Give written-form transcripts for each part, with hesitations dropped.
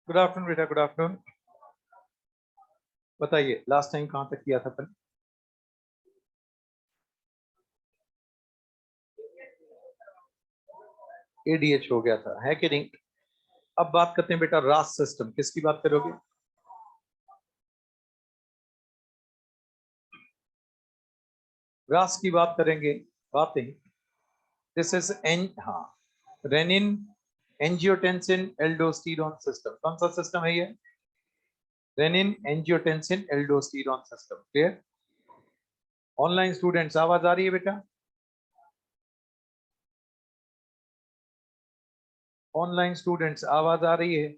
Good afternoon बेटा, good afternoon. बताइए last time कहाँ तक किया था अपन? एडीएच हो गया था, है कि नहीं? अब बात करते हैं बेटा रास सिस्टम। किसकी बात करोगे? रास की बात करेंगे। बात नहीं। दिस इज एन, हाँ, रेनिन एंजियोटेंसिन एल्डोस्टेरोन सिस्टम। कौन सा सिस्टम है ये? Renin angiotensin aldosterone system. Clear? Online students, आवाज आ रही है बेटा? ऑनलाइन स्टूडेंट्स, आवाज आ रही है?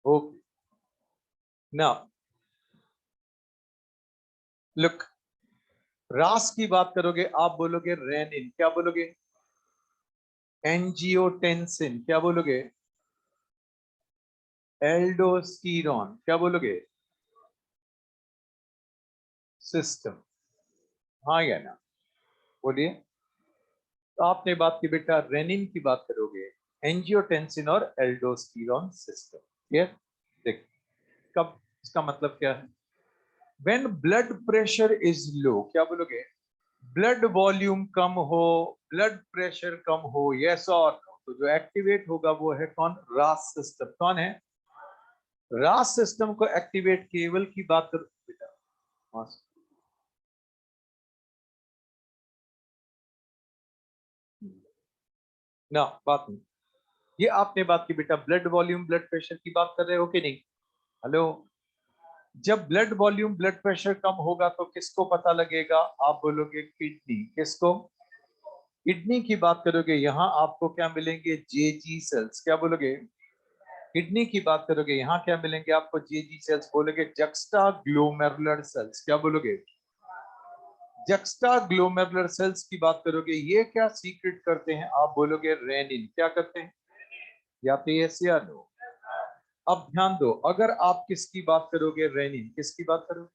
ओके, नाउ लुक, रास की बात करोगे आप बोलोगे रेनिन। क्या बोलोगे? एंजियोटेंसिन। क्या बोलोगे? एल्डोस्टीरॉन। क्या बोलोगे? सिस्टम। हाँ या ना? बोलिए। तो आपने बात की बेटा रेनिन की बात करोगे, एंजियोटेंसिन और एल्डोस्टीरॉन सिस्टम। क्लियर? देख, कब इसका मतलब क्या है? When blood pressure is low, क्या बोलोगे? ब्लड वॉल्यूम कम हो, ब्लड प्रेशर कम हो, यस और नो, तो जो एक्टिवेट होगा वो है कौन? रास सिस्टम। कौन है? रास सिस्टम को एक्टिवेट केवल की बात करो बेटा। हाँ, ना बात नहीं। ये आपने बात की बेटा ब्लड वॉल्यूम ब्लड प्रेशर की बात कर रहे हो कि नहीं? हेलो। जब ब्लड वॉल्यूम ब्लड प्रेशर कम होगा तो किसको पता लगेगा? आप बोलोगे किडनी। किसको? किडनी की बात करोगे, यहां आपको क्या मिलेंगे? जेजी सेल्स। क्या बोलोगे? किडनी की बात करोगे, यहाँ क्या मिलेंगे आपको? जेजी सेल्स। बोलोगे जक्स्टा ग्लोमेरुलर सेल्स। क्या बोलोगे? जक्स्टा ग्लोमेरुलर सेल्स की बात करोगे, ये क्या सीक्रेट करते हैं? आप बोलोगे रेनिन। क्या करते हैं? या तो यस या नो? अब ध्यान दो, अगर आप किसकी बात करोगे? रेनिन। किसकी बात करोगे?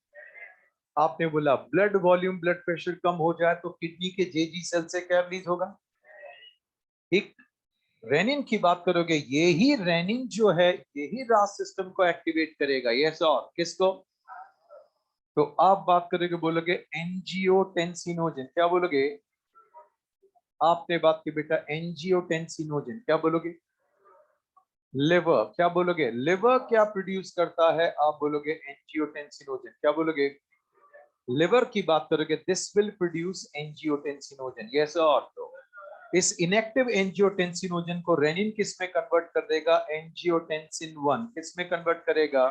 आपने बोला ब्लड वॉल्यूम ब्लड प्रेशर कम हो जाए तो किडनी के जेजी सेल से क्या रिलीज होगा? ठीक। रेनिन की बात करोगे, यही रेनिन जो है यही रास सिस्टम को एक्टिवेट करेगा। यस और किसको? तो आप बात करोगे, बोलोगे एंजियोटेंसिनोजन। क्या बोलोगे? आपने बात की बेटा एंजियोटेंसिनोजन। क्या बोलोगे? लिवर। क्या बोलोगे? लिवर क्या प्रोड्यूस करता है? आप बोलोगे एंजियोटेंसिनोजन। क्या बोलोगे? लिवर की बात करोगे, this will produce angiotensinogen. Yes और तो इस इनएक्टिव एंजियोटेंसिनोजन को रेनिन किस में कन्वर्ट कर देगा? एंजियोटेंसिन 1। किस में कन्वर्ट करेगा?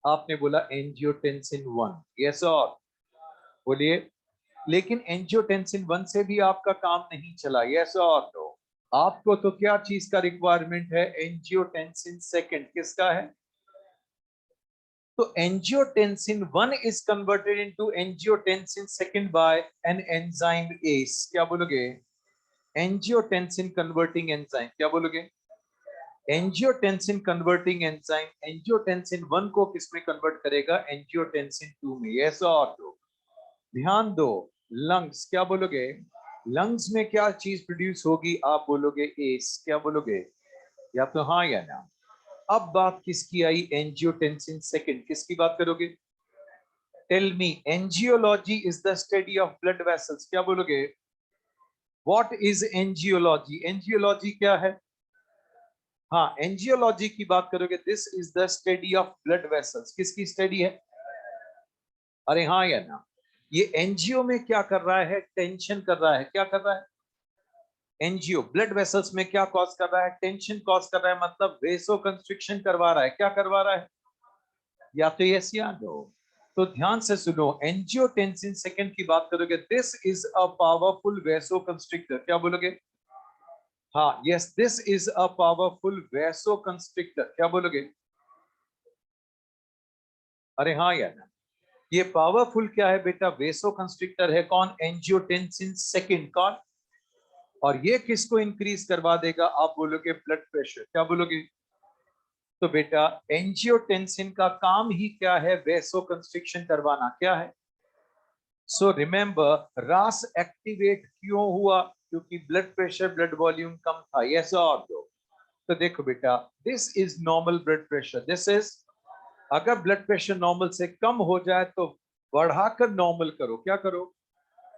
आपने बोला एंजियोटेंसिन 1। यस और बोलिए। लेकिन एंजियोटेंसिन 1 से भी आपका काम नहीं चला। यस और नो? आपको तो क्या चीज का रिक्वायरमेंट है? Angiotensin second. किसका है? तो angiotensin 1 is converted into angiotensin second by an enzyme ACE. क्या बोलोगे? Angiotensin converting enzyme. क्या बोलोगे? एंजियोटेंसिन कन्वर्टिंग एंजाइम एंजियोटेंसिन 1 को किसमें कन्वर्ट करेगा? एंजियोटेंसिन 2 में। यस और नो? ध्यान दो। लंग्स। क्या बोलोगे? लंग्स में क्या चीज प्रोड्यूस होगी? आप बोलोगे एस। क्या बोलोगे? या तो हाँ या ना? अब बात किसकी आई? Angiotensin second. किसकी बात करोगे? Tell me. Angiology is the study of blood vessels. क्या बोलोगे? What is angiology? एंजियोलॉजी क्या है? हाँ, एंजियोलॉजी की बात करोगे, this is the study of blood vessels. किसकी स्टडी है? अरे हाँ या ना? ये एनजीओ में क्या कर रहा है? टेंशन कर रहा है। क्या कर रहा है? एनजीओ ब्लड वेसल्स में क्या कॉज कर रहा है? टेंशन कॉज कर रहा है, मतलब वेसो कंस्ट्रिक्शन करवा रहा है। क्या करवा रहा है? या तो यस या नो? तो ध्यान से सुनो, एंजियोटेंसिन सेकंड की बात करोगे, this is a powerful वेसो constrictor. क्या बोलोगे? हाँ, yes, this is a powerful वेसो constrictor. क्या बोलोगे? अरे हाँ या ना? ये पावरफुल क्या है बेटा? वेसो कंस्ट्रिक्टर है। कौन? Angiotensin second. कौन? और ये किसको इंक्रीज करवा देगा? आप बोलोगे ब्लड प्रेशर। क्या बोलोगे? तो बेटा एंजियोटेंसिन का काम ही क्या है? वेसो कंस्ट्रिक्शन करवाना। क्या है? सो रिमेंबर, रास एक्टिवेट क्यों हुआ? क्योंकि ब्लड प्रेशर ब्लड वॉल्यूम कम था। यस और दो? तो देखो बेटा, this is normal blood pressure. This is, अगर ब्लड प्रेशर नॉर्मल से कम हो जाए तो बढ़ाकर नॉर्मल करो। क्या करो?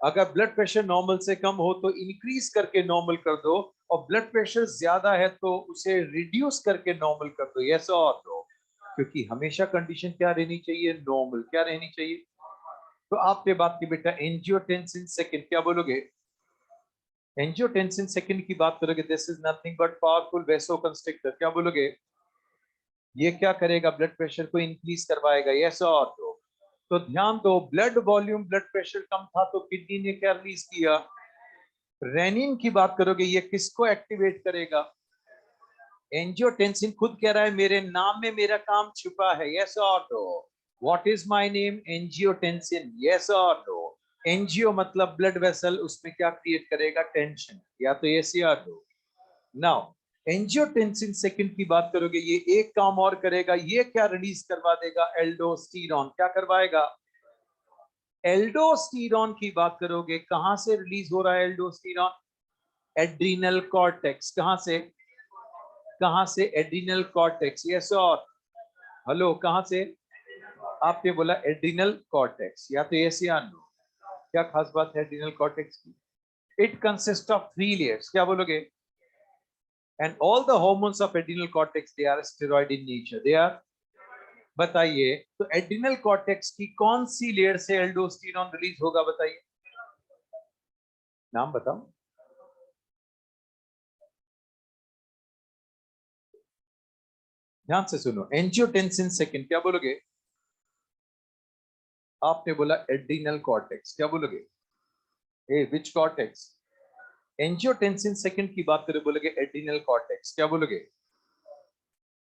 अगर ब्लड प्रेशर नॉर्मल से कम हो तो इंक्रीज करके नॉर्मल कर दो, और ब्लड प्रेशर ज्यादा है तो उसे रिड्यूस करके नॉर्मल कर दो। यस और नो? क्योंकि हमेशा कंडीशन क्या रहनी चाहिए? नॉर्मल। क्या रहनी चाहिए? तो आपने बात की बेटा एंजियोटेंसिन सेकंड, क्या बोलोगे? एंजियोटेंसिन सेकंड की बात करोगे, this is nothing but powerful vasoconstrictor. क्या बोलोगे? ये क्या करेगा? ब्लड प्रेशर को इंक्रीज करवाएगा। यस और नो? तो ध्यान दो, ब्लड वॉल्यूम ब्लड प्रेशर कम था तो किडनी ने क्या रिलीज किया? रेनिन की बात करोगे, ये किसको एक्टिवेट करेगा? एंजियोटेंसिन खुद कह रहा है मेरे नाम में मेरा काम छुपा है। यस और no? What is my name? Angiotensin. Yes और नो? एंजियो मतलब ब्लड वेसल, उसमें क्या क्रिएट करेगा? टेंशन। या तो यस या नो? नाउ एंजियोटेंसिन सेकंड की बात करोगे, ये एक काम और करेगा। ये क्या रिलीज करवा देगा? एल्डोस्टेरॉन। क्या करवाएगा? एल्डोस्टेरॉन की बात करोगे, कहां से रिलीज हो रहा है एल्डोस्टेरॉन? Adrenal cortex. कहां से? कहां से? Adrenal cortex. यस और हेलो, कहां से? आपने बोला एड्रिनल कॉर्टेक्स। या तो यस या नो? क्या खास बात है एड्रिनल कॉर्टेक्स की? It consist of 3 layers. क्या बोलोगे? And all the hormones of adrenal cortex they are steroid in nature. They are, बताइए तो एड्रिनल कॉर्टेक्स की कौन सी लेयर से एल्डोस्टेरॉन रिलीज होगा? बताइए, नाम बताओ। ध्यान से सुनो, एंजियोटेंसिन सेकंड, क्या बोलोगे? आपने बोला एड्रिनल कॉर्टेक्स। क्या बोलोगे? ए विच कॉर्टेक्स? एंजियोटेंसिन सेकंड की बात करें, बोलोगे एड्रिनल कॉर्टेक्स। क्या बोलोगे?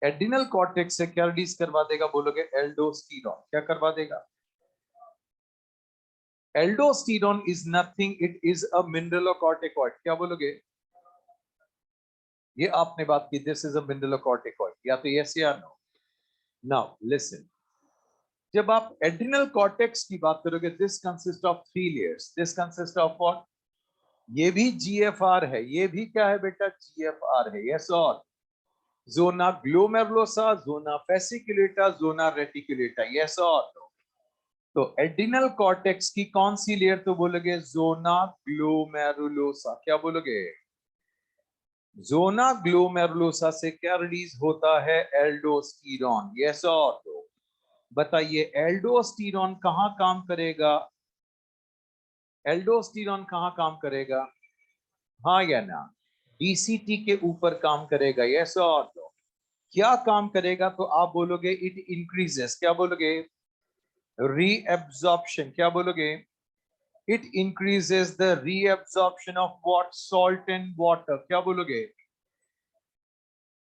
एड्रिनल कॉर्टेक्स से क्या रिलीज करवा देगा? बोलोगे एल्डोस्टेरॉन। क्या करवा देगा? Aldosterone is nothing, it is a mineralocorticoid. क्या बोलोगे? ये आपने बात की, दिस इज अ मिनरलोकॉर्टिकॉइड। या तो यस या नो? नाउ लिसन, जब आप एड्रिनल कॉर्टेक्स की बात करोगे, this consist of 3 layers. This consist of what? ये भी जीएफआर है। ये भी क्या है बेटा? जीएफआर है। यस और? जोना ग्लोमेरुलोसा, जोना फेसिकुलेटा, जोना रेटिकुलेटा। यस और नो? तो एड्रिनल कॉर्टेक्स की कौन सी लेयर? तो बोलोगे जोना ग्लोमेरुलोसा। क्या बोलोगे? जोना ग्लोमेरुलोसा से क्या रिलीज होता है? एल्डोस्टेरॉन। यस और नो? बताइए एल्डोस्टेरॉन कहां काम करेगा? एल्डोस्टेरॉन कहां काम करेगा? हाँ या ना? डीसीटी के ऊपर काम करेगा। यस और नो? क्या काम करेगा? तो आप बोलोगे इट इंक्रीजेस। क्या बोलोगे? रीएब्जॉर्प्शन। क्या बोलोगे? It increases the reabsorption of what? Salt and water. क्या बोलोगे?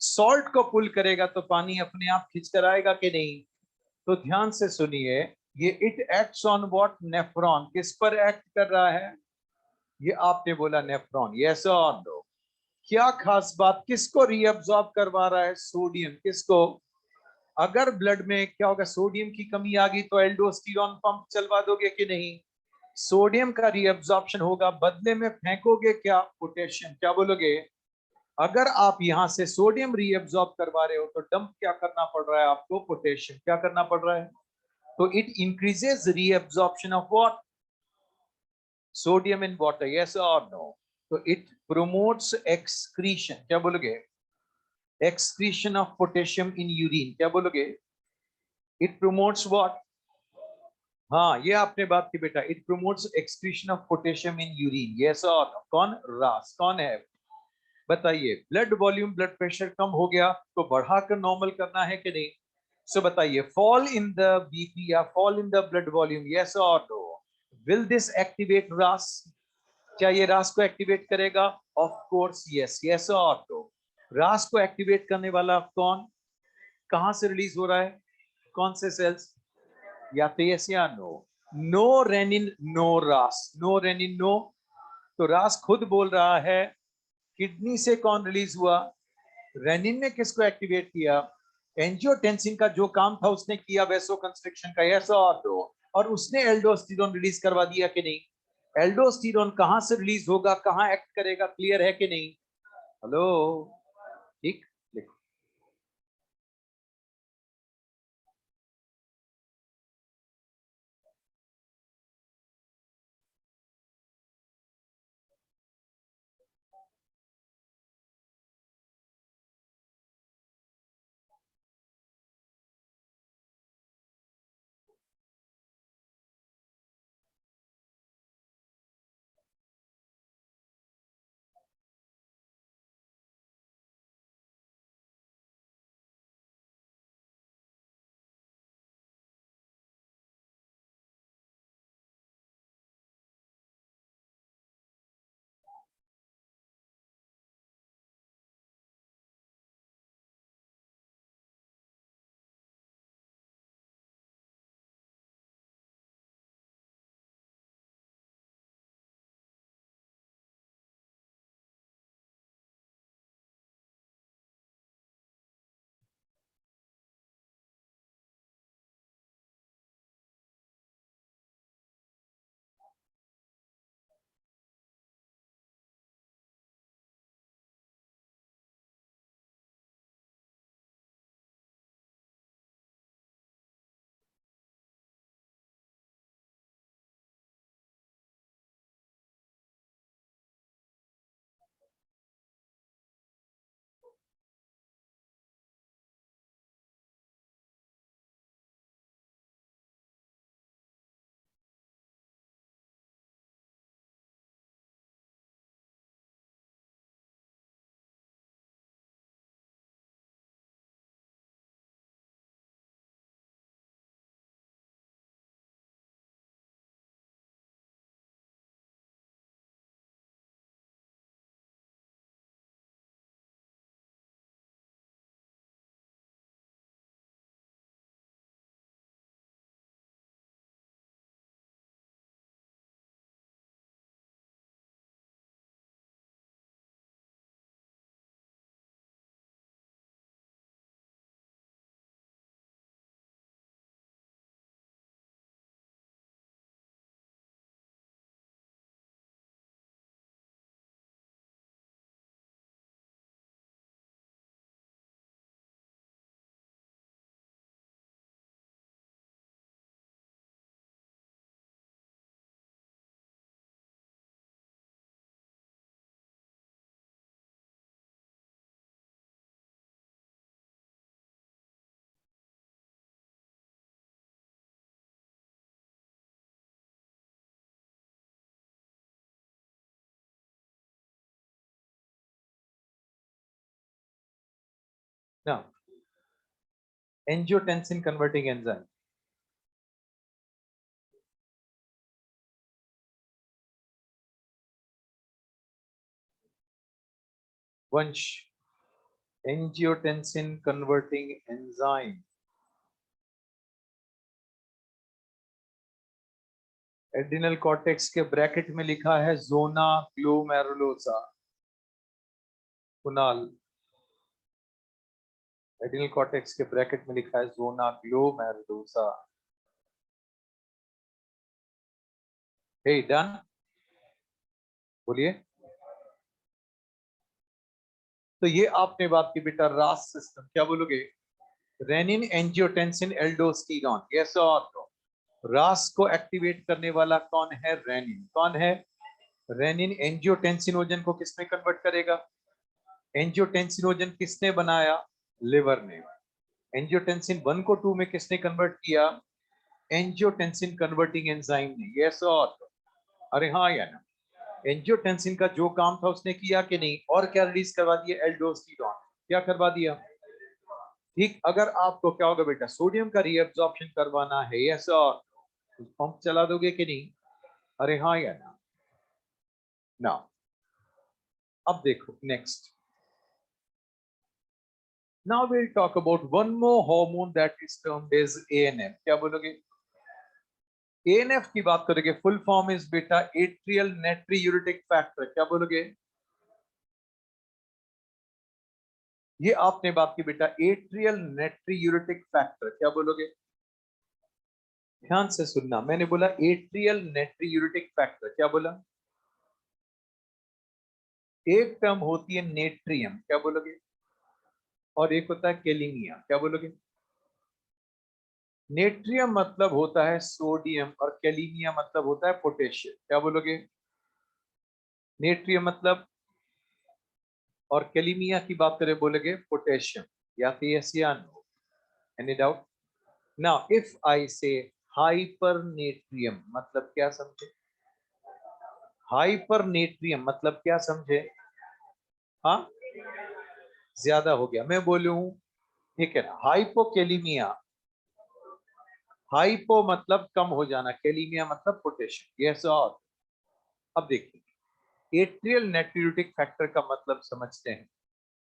सॉल्ट को पुल करेगा तो पानी अपने आप खींच कर आएगा कि नहीं? तो ध्यान से सुनिए, ये it acts on what? Nephron. किस पर एक्ट कर रहा है? ये आपने बोला नेफ्रॉन। यस और नो? क्या खास बात? किसको रीअब्सॉर्ब करवा रहा है? सोडियम। किसको? अगर ब्लड में क्या होगा? सोडियम की कमी आ गई तो एल्डोस्टेरॉन पंप चलवा दोगे कि नहीं? सोडियम का रीअब्सॉर्प्शन होगा, बदले में फेंकोगे क्या? पोटेशियम। क्या बोलोगे? अगर आप यहां से सोडियम रीअब्सॉर्ब करवा रहे हो तो डंप क्या करना पड़ रहा है आपको? पोटेशियम। क्या करना पड़ रहा है? तो it increases reabsorption of what? Sodium in water. Yes और नो? तो इट प्रोमोट्स एक्सक्रीशन। क्या बोलोगे? Excretion of potassium in urine. क्या बोलोगे? It promotes what? हाँ, ये आपने बात की बेटा, it promotes excretion of potassium in urine. Yes और नो? कौन? रास। कौन है? बताइए, ब्लड वॉल्यूम ब्लड प्रेशर कम हो गया तो बढ़ाकर नॉर्मल करना है कि नहीं? सो बताइए, फॉल इन द बीपी या fall in the blood volume. Yes और नो? विल दिस एक्टिवेट रास? क्या ये रास को एक्टिवेट करेगा? Of course yes. यस और नो? रास को एक्टिवेट करने वाला कौन? कहां से रिलीज हो रहा है? कौन से सेल्स? या तो यस या no? No renin no RAS. No renin no. तो रास खुद बोल रहा है। किडनी से कौन रिलीज हुआ? रेनिन ने किसको एक्टिवेट किया? एंजियोटेंसिन का जो काम था उसने किया, वेसो कंस्ट्रिक्शन का। यस और नो? और उसने एल्डोस्टेरॉन रिलीज करवा दिया कि नहीं? एल्डोस्टेरॉन कहां से रिलीज होगा? कहां एक्ट करेगा? क्लियर है कि नहीं? हेलो, ठीक। Angiotensin converting enzyme. Vansh, angiotensin converting enzyme. Adrenal cortex के ब्रैकेट में लिखा है zona glomerulosa. Kunal, adrenal cortex के ब्रैकेट में लिखा है जोना ग्लोमेरुलोसा। हे डन, बोलिए। तो ये आपने बात की बेटा रास सिस्टम, क्या बोलोगे? रेनिन एंजियोटेंसिन एल्डोस्टेरॉन, यस और नो। रास को एक्टिवेट करने वाला कौन है? रेनिन। कौन है? रेनिन एंजियोटेंसिनोजन को किसमें कन्वर्ट करेगा? एंजियोटेंसिनोजन किसने बनाया? लिवर ने। एंजियोटेंसिन 1 को 2 में किसने कन्वर्ट किया? एंजियोटेंसिन कन्वर्टिंग एंजाइम ने, यस और नो। अरे हाँ या ना? एंजियोटेंसिन का जो काम था उसने किया कि नहीं? और क्या रिलीज करवा दिया? एल्डोस्टेरॉन। क्या करवा दिया? ठीक। अगर आपको क्या होगा बेटा? सोडियम का रीअब्जॉर्प्शन करवाना है, यस और पंप चला दोगे कि नहीं? अरे हाँ या ना? ना। अब देखो next. Now we'll talk about one more hormone that is termed as ANF. क्या बोलोगे? ANF की बात करोगे, फुल फॉर्म इज बेटा एट्रियल नेट्रीयूरेटिक फैक्टर। क्या बोलोगे? ये आपने बात की बेटा एट्रियल नेट्रीयूरेटिक फैक्टर। क्या बोलोगे? ध्यान से सुनना, मैंने बोला एट्रियल नेट्रीयूरेटिक फैक्टर। क्या बोला? एक टर्म होती है नेट्रियम, क्या बोलोगे? और एक होता है केलिनिया। क्या बोलोगे? नेट्रियम मतलब होता है सोडियम और कैलिनिया मतलब होता है पोटेशियम। क्या बोलोगे? नेट्रियम मतलब, और कैलिनिया की बात करें बोलोगे पोटेशियम। या तो यस या no? Any doubt? Now if I say hyper natrium मतलब क्या समझे? हाइपर नेट्रियम मतलब क्या समझे? हाँ, ज्यादा हो गया। मैं बोलूं, ठीक है ना? हाइपोकेलिमिया, हाइपो मतलब कम हो जाना, कैलिमिया मतलब पोटेशियम, यस और। अब देखिए एट्रियल नेट्रियूरेटिक फैक्टर का मतलब समझते हैं।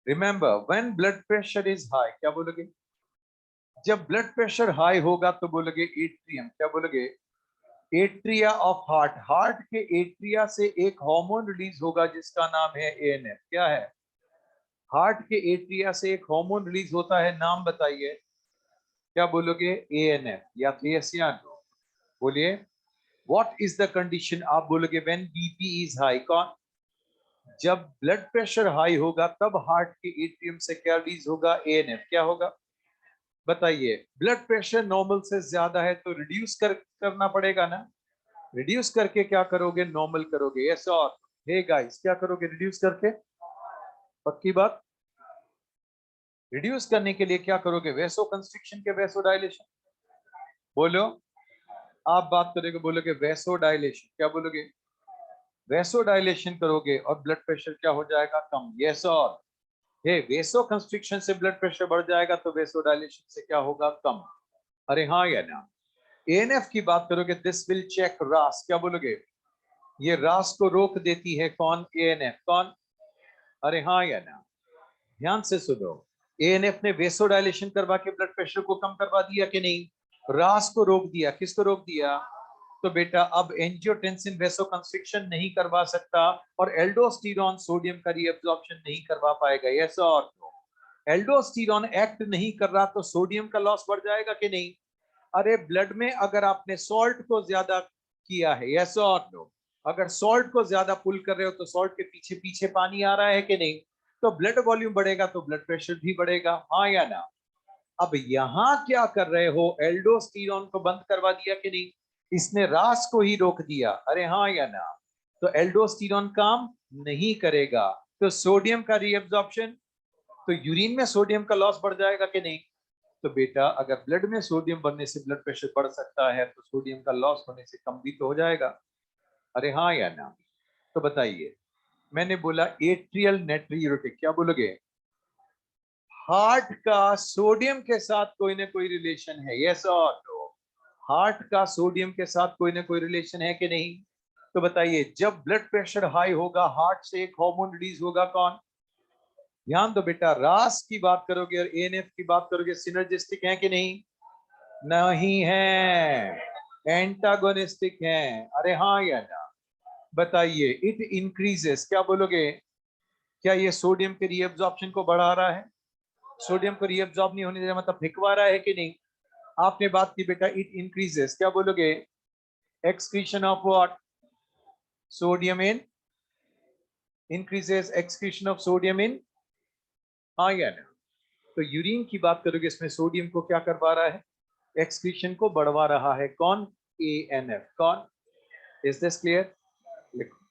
Remember when blood pressure is high, क्या बोलोगे? जब ब्लड प्रेशर हाई होगा तो बोलोगे एट्रियम। क्या बोलोगे? Atria of heart. हार्ट के एट्रिया से एक हार्मोन रिलीज होगा जिसका नाम है एएनएफ। क्या है? हार्ट के एट्रिया से एक हार्मोन रिलीज होता है, नाम बताइए। क्या बोलोगे? एएनएफ या यस या नो? बोलिए। What is the condition? आप बोलोगे व्हेन बीपी इज हाई। कौन? जब ब्लड प्रेशर हाई होगा तब हार्ट के एट्रियम से क्या रिलीज होगा? एएनएफ। क्या होगा बताइए? ब्लड प्रेशर नॉर्मल से ज्यादा है तो रिड्यूस करना पड़ेगा ना? रिड्यूस करके क्या करोगे? नॉर्मल करोगे, यस और? हे गाइस, क्या करोगे रिड्यूस करके? पक्की बात? रिड्यूस करने के लिए क्या करोगे? वेसो कंस्ट्रिक्शन के वेसो डायलेशन। बोलो, आप बात करोगे बोलोगे वेसो डायलेशन। क्या बोलोगे? वेसो डायलेशन करोगे और ब्लड प्रेशर क्या हो जाएगा? कम, यस और? हे, वेसो कंस्ट्रिक्शन से ब्लड प्रेशर बढ़ जाएगा तो वेसो डायलेशन से क्या होगा? कम। अरे हाँ या ना? एएनएफ की बात करोगे, दिस विल चेक रास। क्या बोलोगे? ये रास को रोक देती है। कौन? एएनएफ। कौन? अरे हाँ या ना? ध्यान से सुनो, एएनएफ ने वेसोडाइलेशन करवा के ब्लड प्रेशर को कम करवा दिया कि नहीं? रास को रोक दिया। किसको रोक दिया? तो बेटा अब एंजियोटेंसिन वेसो कंस्ट्रिक्शन नहीं करवा सकता और एल्डोस्टेरॉन सोडियम का रीअब्जॉर्प्शन नहीं करवा पाएगा, यस और नो? एल्डोस्टेरॉन एक्ट नहीं कर रहा तो सोडियम का लॉस बढ़ जाएगा कि नहीं? अरे ब्लड में अगर आपने सॉल्ट को ज्यादा किया है, यस और नो? अगर सॉल्ट को ज्यादा पुल कर रहे हो तो सॉल्ट के पीछे पीछे पानी आ रहा है कि नहीं? तो ब्लड वॉल्यूम बढ़ेगा तो ब्लड प्रेशर भी बढ़ेगा, हाँ या ना? अब यहां क्या कर रहे हो? एल्डोस्टेरॉन को बंद करवा दिया कि नहीं? इसने रास को ही रोक दिया, अरे हाँ या ना? तो एल्डोस्टेरॉन काम नहीं करेगा तो सोडियम का रीअब्जॉर्प्शन, तो यूरिन में सोडियम का लॉस बढ़ जाएगा कि नहीं? तो बेटा अगर ब्लड में सोडियम बढ़ने से ब्लड प्रेशर बढ़ सकता है तो सोडियम का लॉस होने से कम भी तो हो जाएगा, अरे हाँ या ना? तो बताइए, मैंने बोला एट्रियल नेट्रियूरेटिक। क्या बोलोगे? हार्ट का सोडियम के साथ कोई ना कोई रिलेशन है, यस और नो? हार्ट का सोडियम के साथ कोई ना कोई रिलेशन है कि नहीं? तो बताइए, जब ब्लड प्रेशर हाई होगा हार्ट से एक हार्मोन रिलीज होगा, कौन? ध्यान दो बेटा, रास की बात करोगे और एएनएफ की बात करोगे, सिनर्जिस्टिक है कि नहीं? नहीं है, एंटागोनिस्टिक है। अरे हाँ या ना? बताइए, इट इंक्रीजेस, क्या बोलोगे? क्या ये सोडियम के रीअब्जॉर्प्शन को बढ़ा रहा है? सोडियम को रीअब्जॉर्ब नहीं होने दे रहा, मतलब फिकवा रहा है कि नहीं? आपने बात की बेटा, इट इंक्रीजेस, क्या बोलोगे? Excretion of what? Sodium in, increases excretion of sodium इन, हाँ या ना? तो यूरिन की बात करोगे, इसमें सोडियम को क्या करवा रहा है? एक्सक्रीशन को बढ़वा रहा है, कौन? एएनएफ, कौन? Is this clear? लिखो।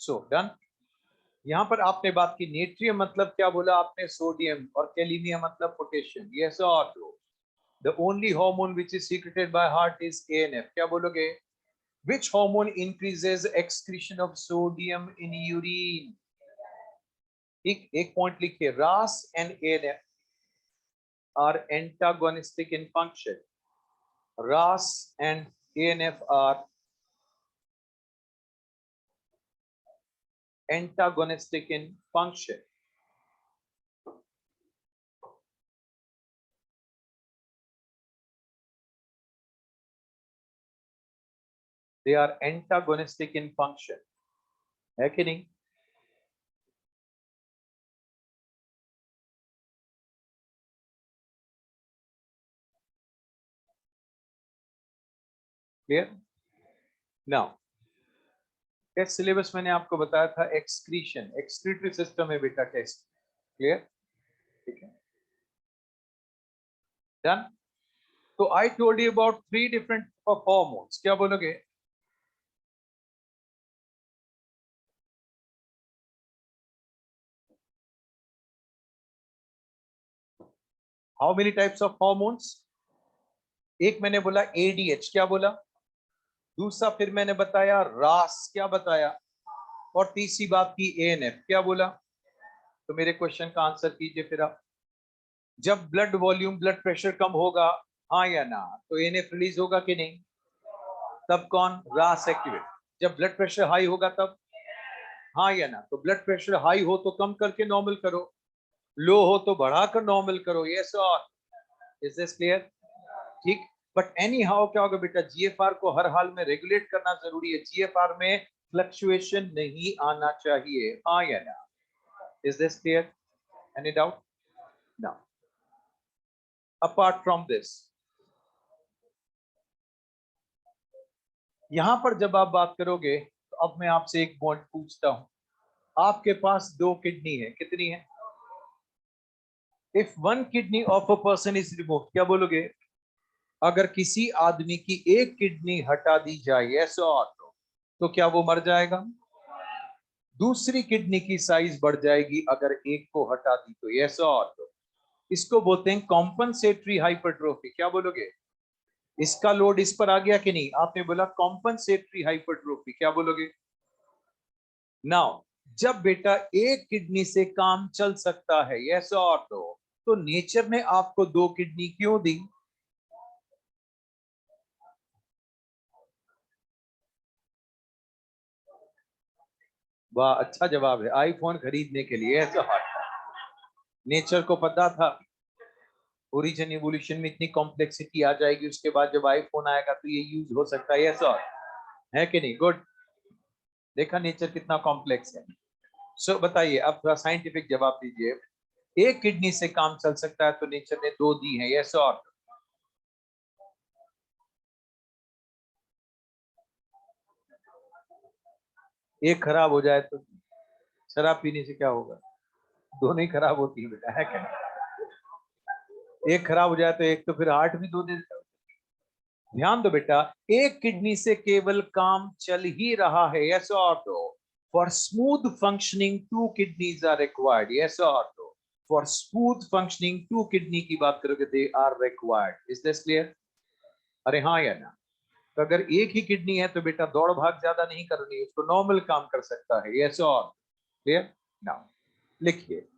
So done. यहां पर आपने बात की नेट्रियम मतलब क्या बोला आपने? सोडियम। और कैलिनियम मतलब पोटेशियम, यस और no? The only hormone which is secreted by heart is ANF, क्या बोलोगे? Which hormone increases excretion of sodium in urine? एक पॉइंट लिखिए, RAS and ANF are antagonistic in function. RAS and ANF are antagonistic in function. They are antagonistic in function, है कि नहीं? Clear? Now test syllabus मैंने आपको बताया था, excretion, excretory system है बेटा टेस्ट। क्लियर? ठीक है, डन। तो I told you about 3 different hormones, क्या बोलोगे? How many types of hormones? एक मैंने बोला एडीएच, क्या बोला? दूसरा फिर मैंने बताया रास, क्या बताया? और तीसरी बात की एएनएफ, क्या बोला? तो मेरे क्वेश्चन का आंसर कीजिए फिर आप। जब ब्लड वॉल्यूम ब्लड प्रेशर कम होगा, हाँ या ना, तो एएनएफ रिलीज होगा कि नहीं? तब कौन? रास एक्टिवेट। जब ब्लड प्रेशर हाई होगा तब, हाँ या ना? तो ब्लड प्रेशर हाई हो तो कम करके नॉर्मल करो, लो हो तो बढ़ाकर नॉर्मल करो, यस और? Is this clear? ठीक। बट एनी हाउ क्या होगा बेटा, जीएफआर को हर हाल में रेगुलेट करना जरूरी है, जीएफआर में फ्लक्चुएशन नहीं आना चाहिए, हाँ या ना? Is this clear? Any doubt? Now apart from this, यहां पर जब आप बात करोगे तो अब मैं आपसे एक पॉइंट पूछता हूं, आपके पास 2 किडनी है, कितनी है? If one kidney of a person is remove, क्या बोलोगे? अगर किसी आदमी की एक किडनी हटा दी जाए, यस और नो, तो क्या वो मर जाएगा? दूसरी किडनी की साइज बढ़ जाएगी अगर एक को हटा दी तो, यस और नो। इसको बोलते हैं कॉम्पनसेटरी हाइपरट्रोफी। क्या बोलोगे? इसका लोड इस पर आ गया कि नहीं? आपने बोला कॉम्पनसेटरी हाइपरट्रोफी, क्या बोलोगे? नाउ जब बेटा एक किडनी से काम चल सकता है, यस और नो, तो नेचर ने आपको 2 किडनी क्यों दी? वाह, अच्छा जवाब है, आईफोन खरीदने के लिए। ऐसा नेचर को पता था ओरिजिन इवोल्यूशन में इतनी कॉम्प्लेक्सिटी आ जाएगी, उसके बाद जब आईफोन आएगा तो ये यूज हो सकता है, ऐसा है कि नहीं? गुड, देखा नेचर कितना कॉम्प्लेक्स है। सो बताइए, अब थोड़ा साइंटिफिक जवाब दीजिए। एक किडनी से काम चल सकता है तो नेचर ने 2 दी है, यस और? एक खराब हो जाए तो शराब पीने से क्या होगा? दोनों ही खराब होती है बेटा, है क्या? एक खराब हो जाए तो एक तो फिर हार्ट भी दो दे देता है। ध्यान दो बेटा, एक किडनी से केवल काम चल ही रहा है, यस और no? For smooth functioning 2 kidneys are required, yes और no? For smooth functioning 2 kidney की बात करोगे, they are required. Is this clear? अरे हाँ या ना? तो अगर एक ही किडनी है तो बेटा दौड़ भाग ज्यादा नहीं करनी, उसको नॉर्मल काम कर सकता है, यस और? क्लियर? नाउ लिखिए,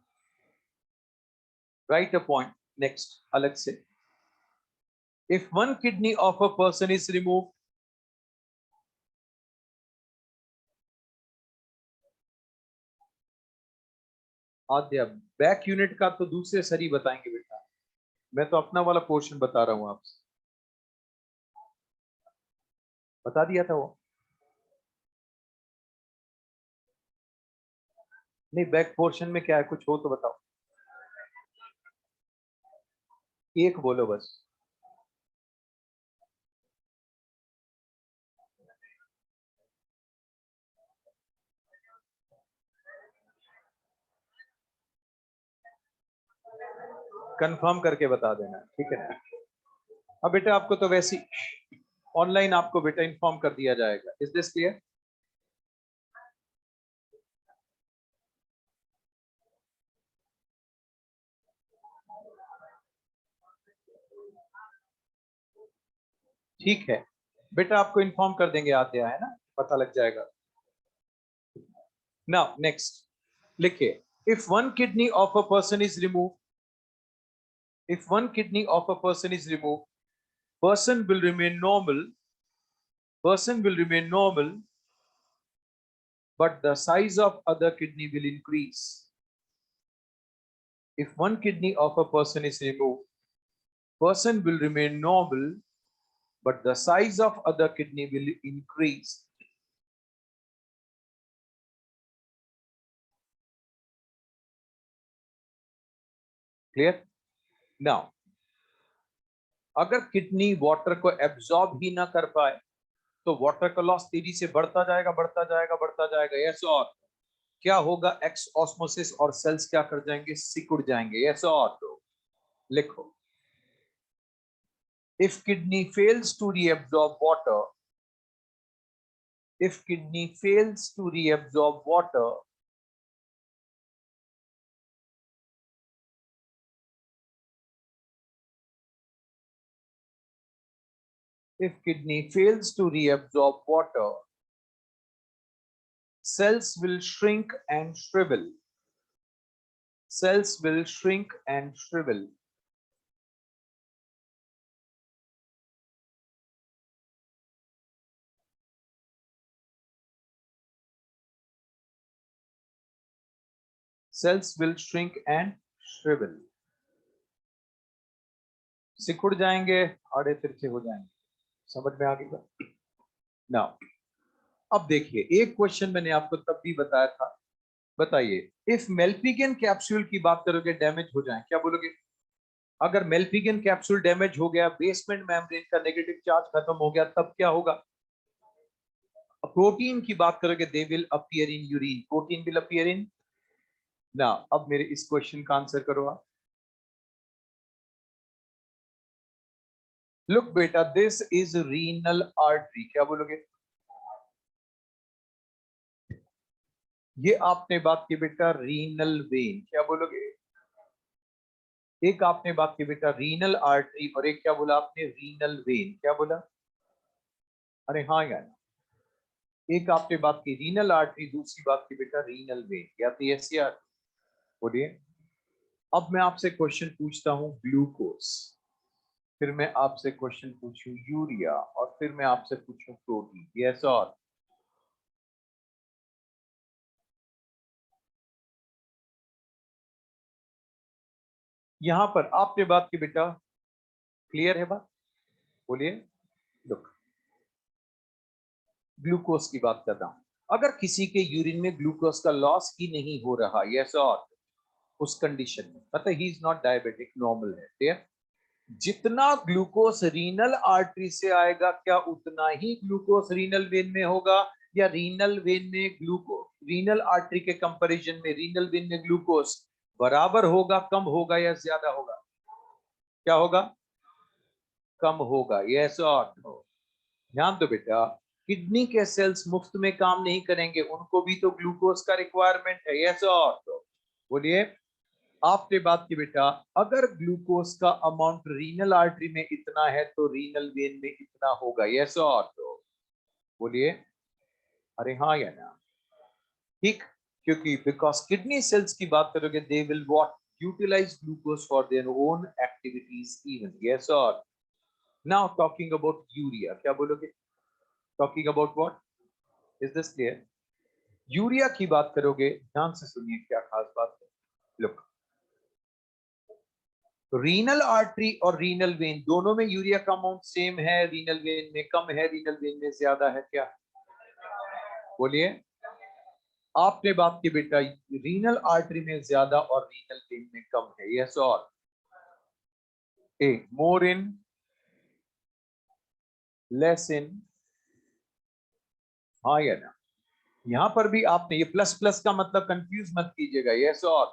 राइट अ पॉइंट नेक्स्ट अलग से। If one kidney of a person is removed, आद्या बैक यूनिट का तो दूसरे सर ही बताएंगे बेटा, मैं तो अपना वाला पोर्शन बता रहा हूं आपसे। बता दिया था वो। नहीं, बैक पोर्शन में क्या है, कुछ हो तो बताओ। एक बोलो बस। कंफर्म करके बता देना, ठीक है ना? अब बेटा आपको तो वैसे ऑनलाइन आपको बेटा इन्फॉर्म कर दिया जाएगा। Is this clear? ठीक है बेटा, आपको इन्फॉर्म कर देंगे, आद्या, है ना? पता लग जाएगा। नाउ नेक्स्ट लिखिए, if one kidney of a person is remove, if one kidney of a person is removed, person will remain normal, person will remain normal, but the size of other kidney will increase. If one kidney of a person is removed, person will remain normal, but the size of other kidney will increase. Clear? Now, अगर kidney water को absorb ही ना कर पाए तो water का loss तेजी से बढ़ता जाएगा, बढ़ता जाएगा, बढ़ता जाएगा, यस और? क्या होगा? एक्स ऑस्मोसिस, और सेल्स क्या कर जाएंगे? सिकुड़ जाएंगे, यस और? तो लिखो, if kidney fails to reabsorb water, if kidney fails to reabsorb water, if kidney fails to reabsorb water, cells will shrink and shrivel, cells will shrink and shrivel, cells will shrink and shrivel, सिकुड़ जाएंगे, आड़े तिरछे हो जाएंगे। समझ में आ गई? Now अब देखिए, एक क्वेश्चन मैंने आपको तब भी बताया था, बताइए, इफ मेल्पिगियन कैप्सूल की बात करोगे डैमेज हो जाए, क्या बोलोगे? अगर मेल्पिगियन कैप्सूल डैमेज हो गया, बेसमेंट मेम्ब्रेन का नेगेटिव चार्ज खत्म हो गया, तब क्या होगा? प्रोटीन की बात करोगे, they will appear in urine, protein will appear in ना। अब मेरे इस क्वेश्चन का आंसर करो आप। लुक बेटा, दिस इज रीनल आर्टरी, क्या बोलोगे? ये आपने बात की बेटा रीनल वेन, क्या बोलोगे? एक आपने बात की बेटा रीनल आर्टरी, और एक क्या बोला आपने? रीनल वेन, क्या बोला? अरे हाँ यार, एक आपने बात की रीनल आर्टरी, दूसरी बात की बेटा रीनल वेन, या तो यस यार? बोलिए। अब मैं आपसे क्वेश्चन पूछता हूँ ग्लूकोज, फिर मैं आपसे क्वेश्चन पूछूं यूरिया, और फिर मैं आपसे पूछूं प्रोटीन, यस और? यहां पर आपने बात की बेटा, क्लियर है बात? बोलिए। लुक, ग्लूकोज की बात कर रहा हूं, अगर किसी के यूरिन में ग्लूकोज का लॉस ही नहीं हो रहा, यस और, उस कंडीशन में मतलब he is not diabetic, normal है, ठीक? जितना ग्लूकोज रीनल आर्टरी से आएगा, क्या उतना ही ग्लूकोज रीनल वेन में होगा? या रीनल वेन में ग्लूको रीनल आर्टरी के कंपैरिजन में रीनल वेन में ग्लूकोज बराबर होगा, कम होगा, या ज्यादा होगा? क्या होगा? कम होगा, यस और नो? ध्यान दो बेटा, किडनी के सेल्स मुफ्त में काम नहीं करेंगे, उनको भी तो ग्लूकोज का रिक्वायरमेंट है, यस और नो? बोलिए। आपने बात की बेटा, अगर ग्लूकोज का अमाउंट रीनल आर्टरी में इतना है तो रीनल वेन में इतना होगा, यस और नो? बोलिए। अरे हाँ या ना? ठीक, क्योंकि बिकॉज किडनी सेल्स की बात करोगे, they will what? Utilize glucose for their own activities even, yes और? नाउ टॉकिंग अबाउट यूरिया, क्या बोलोगे? Talking about what? Is this clear? Urea की बात करोगे, ध्यान से सुनिए क्या खास बात है। लुक, रीनल आर्टरी और रीनल वेन दोनों में यूरिया का अमाउंट सेम है, रीनल वेन में कम है, रीनल वेन में ज्यादा है, क्या? बोलिए। आपने बात की बेटा, रीनल आर्टरी में ज्यादा और रीनल वेन में कम है, यस और? ए मोर इन, लेस इन, हाँ या ना? यहां पर भी आपने ये प्लस प्लस का मतलब कंफ्यूज मत कीजिएगा, यस और?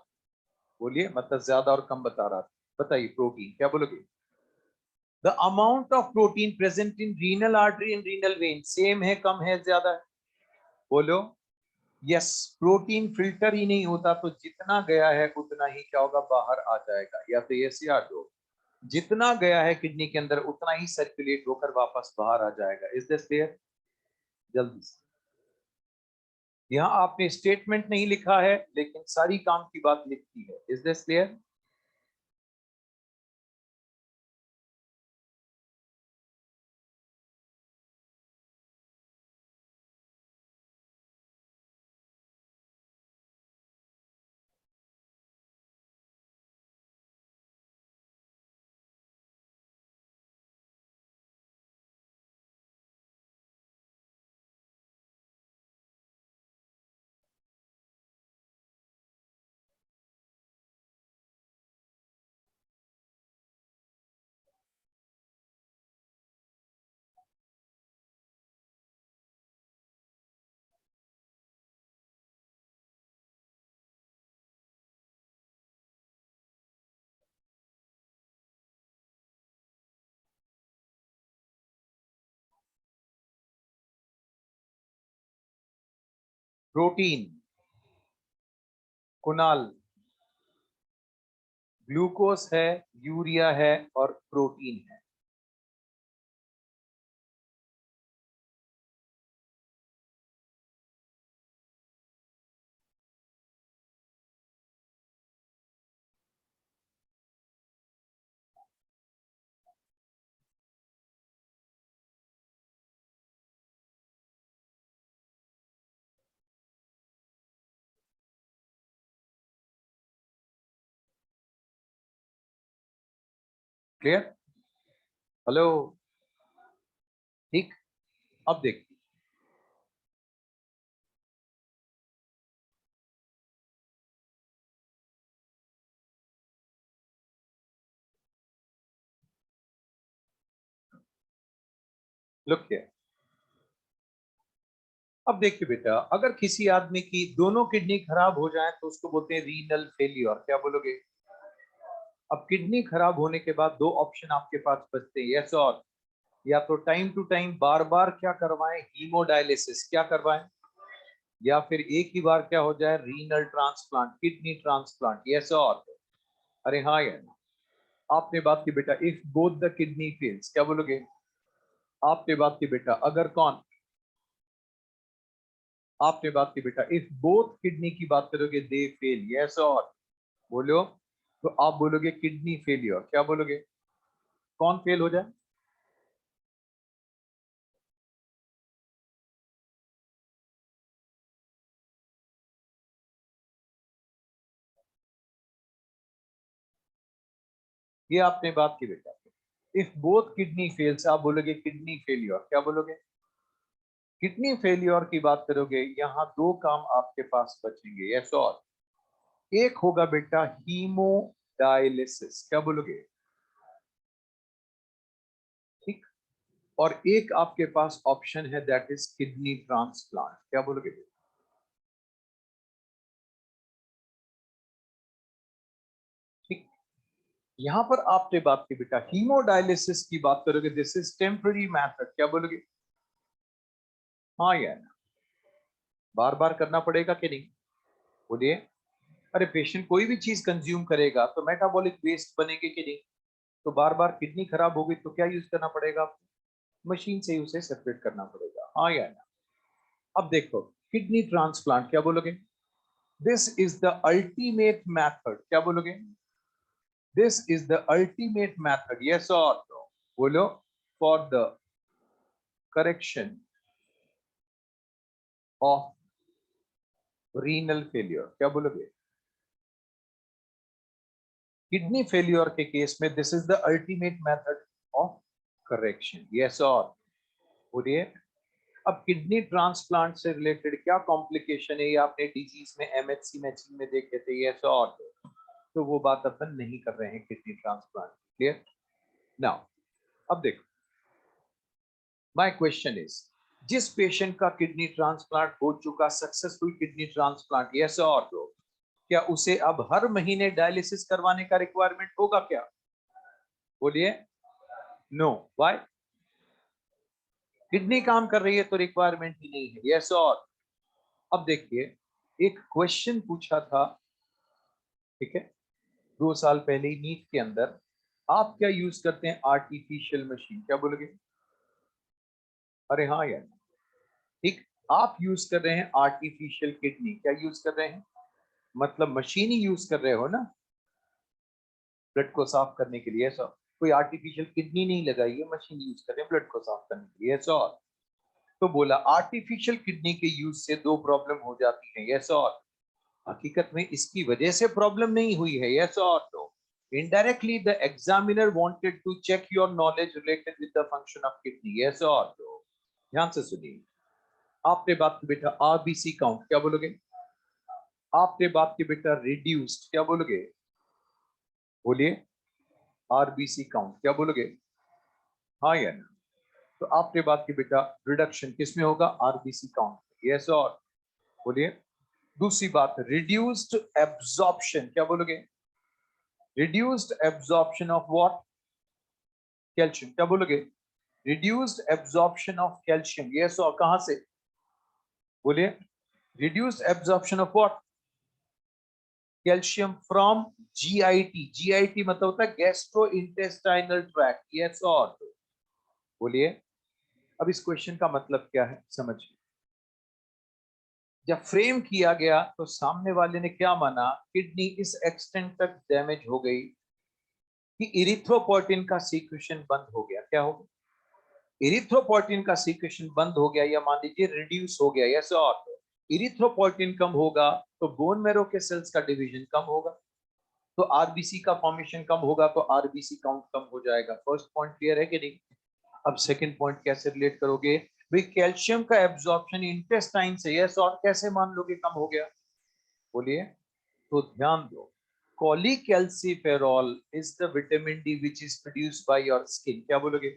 बोलिए, मतलब ज्यादा और कम बता रहा था। बताइए प्रोटीन, क्या बोलोगे? The amount of protein present in renal artery and renal vein same है, कम है, ज्यादा है? बोलो। यस, प्रोटीन फिल्टर ही नहीं होता तो जितना गया है उतना ही क्या होगा? बाहर आ जाएगा, या तो यस या नो? जितना गया है किडनी के अंदर उतना ही सर्कुलेट होकर वापस बाहर आ जाएगा, इज दिस क्लियर? जल्दी से। यहाँ आपने स्टेटमेंट नहीं लिखा है, लेकिन सारी काम की बात लिखी है, is this clear? Protein, Kunal, glucose है, यूरिया है, और प्रोटीन है। क्लियर? हेलो? ठीक, अब देखिए। लुक हियर, अब देखिए बेटा, अगर किसी आदमी की दोनों किडनी खराब हो जाए तो उसको बोलते हैं रीनल फेलियर। क्या बोलोगे? अब किडनी खराब होने के बाद दो ऑप्शन आपके पास बचते हैं, यस और। या तो टाइम टू टाइम बार बार क्या करवाएं, हीमोडायलिसिस क्या करवाएं, या फिर एक ही बार क्या हो जाए, renal transplant, kidney transplant, yes और। अरे हाँ या ना? आपने बात की बेटा, if both the kidney fails, क्या बोलोगे? आपने बात की बेटा, अगर कौन, आपने बात की बेटा, इफ बोथ किडनी की बात करोगे, दे फेल, यस और। बोलो, तो आप बोलोगे किडनी फेलियर। क्या बोलोगे? कौन फेल हो जाए? ये आपने बात की बेटा, इफ बोथ किडनी फेल्स, आप बोलोगे किडनी फेलियर। क्या बोलोगे? किडनी फेलियर की बात करोगे, यहाँ दो काम आपके पास बचेंगे, यस और। एक होगा बेटा हीमोडायलिसिस। क्या बोलोगे? ठीक। और एक आपके पास ऑप्शन है, दैट इज किडनी ट्रांसप्लांट। क्या बोलोगे? ठीक। यहां पर आपने बात की बेटा, हीमोडायलिसिस की बात करोगे, दिस इज टेम्पररी मेथड। क्या बोलोगे? हाँ या ना? बार बार करना पड़ेगा कि नहीं? बोलिए। अरे पेशेंट कोई भी चीज कंज्यूम करेगा तो मेटाबॉलिक वेस्ट बनेगी कि नहीं? तो बार बार किडनी खराब होगी तो क्या यूज करना पड़ेगा आपको? मशीन से ही उसे सेपरेट करना पड़ेगा, हाँ या ना? अब देखो, किडनी ट्रांसप्लांट, क्या बोलोगे? This is the ultimate method. क्या बोलोगे? This is the ultimate method, yes और नो? बोलो, for the correction of renal failure. क्या बोलोगे? किडनी फेलियर के केस में this is the ultimate method of correction, yes और। बोलिए। अब किडनी ट्रांसप्लांट से रिलेटेड क्या कॉम्प्लिकेशन है, ये आपने डिजीज में एमएचसी मैचिंग में देखे थे, यस और। तो वो बात अपन नहीं कर रहे हैं किडनी ट्रांसप्लांट, क्लियर? नाउ, अब देखो, माय क्वेश्चन इज, जिस पेशेंट का किडनी ट्रांसप्लांट हो चुका, सक्सेसफुल किडनी ट्रांसप्लांट, यस और तो क्या उसे अब हर महीने डायलिसिस करवाने का रिक्वायरमेंट होगा क्या? बोलिए। No, why? किडनी काम कर रही है तो रिक्वायरमेंट ही नहीं है, यस और। अब देखिए, एक क्वेश्चन पूछा था, ठीक है, 2 साल पहले ही नीट के अंदर, आप क्या यूज करते हैं आर्टिफिशियल मशीन? क्या बोलोगे? अरे हाँ यार, ठीक। आप यूज कर रहे हैं आर्टिफिशियल किडनी, क्या यूज कर रहे हैं? मतलब मशीन ही यूज कर रहे हो ना, ब्लड को साफ करने के लिए, ऐसा? कोई आर्टिफिशियल किडनी नहीं लगाई है, मशीन यूज कर रहे हैं ब्लड को साफ करने के लिए, ऐसा? तो बोला आर्टिफिशियल किडनी के यूज से दो प्रॉब्लम हो जाती है, यस और। हकीकत में इसकी वजह से प्रॉब्लम नहीं हुई है, यस और no? Indirectly the examiner wanted to check your knowledge related with the function of kidney, yes और नो? ध्यान से सुनिए। आपने बात की बेटा आरबीसी काउंट, क्या बोलोगे? आपने बात की बेटा रिड्यूस्ड, क्या बोलोगे? बोलिए। आरबीसी काउंट, क्या बोलोगे? हाँ या ना? तो आपने बात की बेटा रिडक्शन किसमें होगा? आरबीसी काउंट, यस और। बोलिए। दूसरी बात, रिड्यूस्ड एब्जॉर्प्शन, क्या बोलोगे? Reduced absorption of what? Calcium, क्या बोलोगे? Reduced absorption of calcium, yes और। कहां से? बोलिए। Reduced absorption of what? Calcium from GIT. GIT मतलब होता है गैस्ट्रो इंटेस्टाइनल ट्रैक्ट, यस और। बोलिए। अब इस क्वेश्चन का मतलब क्या है समझिए। जब फ्रेम किया गया तो सामने वाले ने क्या माना, किडनी इस एक्सटेंट तक डैमेज हो गई कि इरिथ्रोपोइटिन का सीक्रेशन बंद हो गया। क्या हो गया? इरिथ्रोपोइटिन का सीक्रेशन बंद हो गया, या मान लीजिए रिड्यूस हो गया, यस और। इरिथ्रोपोइटिन कम होगा तो बोन मैरो के सेल्स का डिवीजन कम होगा, तो आरबीसी का फॉर्मेशन कम होगा, तो आरबीसी काउंट कम हो जाएगा। फर्स्ट पॉइंट क्लियर है कि नहीं? अब सेकंड पॉइंट कैसे रिलेट करोगे? भाई कैल्शियम का एब्जॉर्प्शन इंटेस्टाइन से, यस और, कैसे मान लोगे कम हो गया? बोलिए। तो ध्यान दो, cholecalciferol is the vitamin D which is produced by your skin. क्या बोलोगे?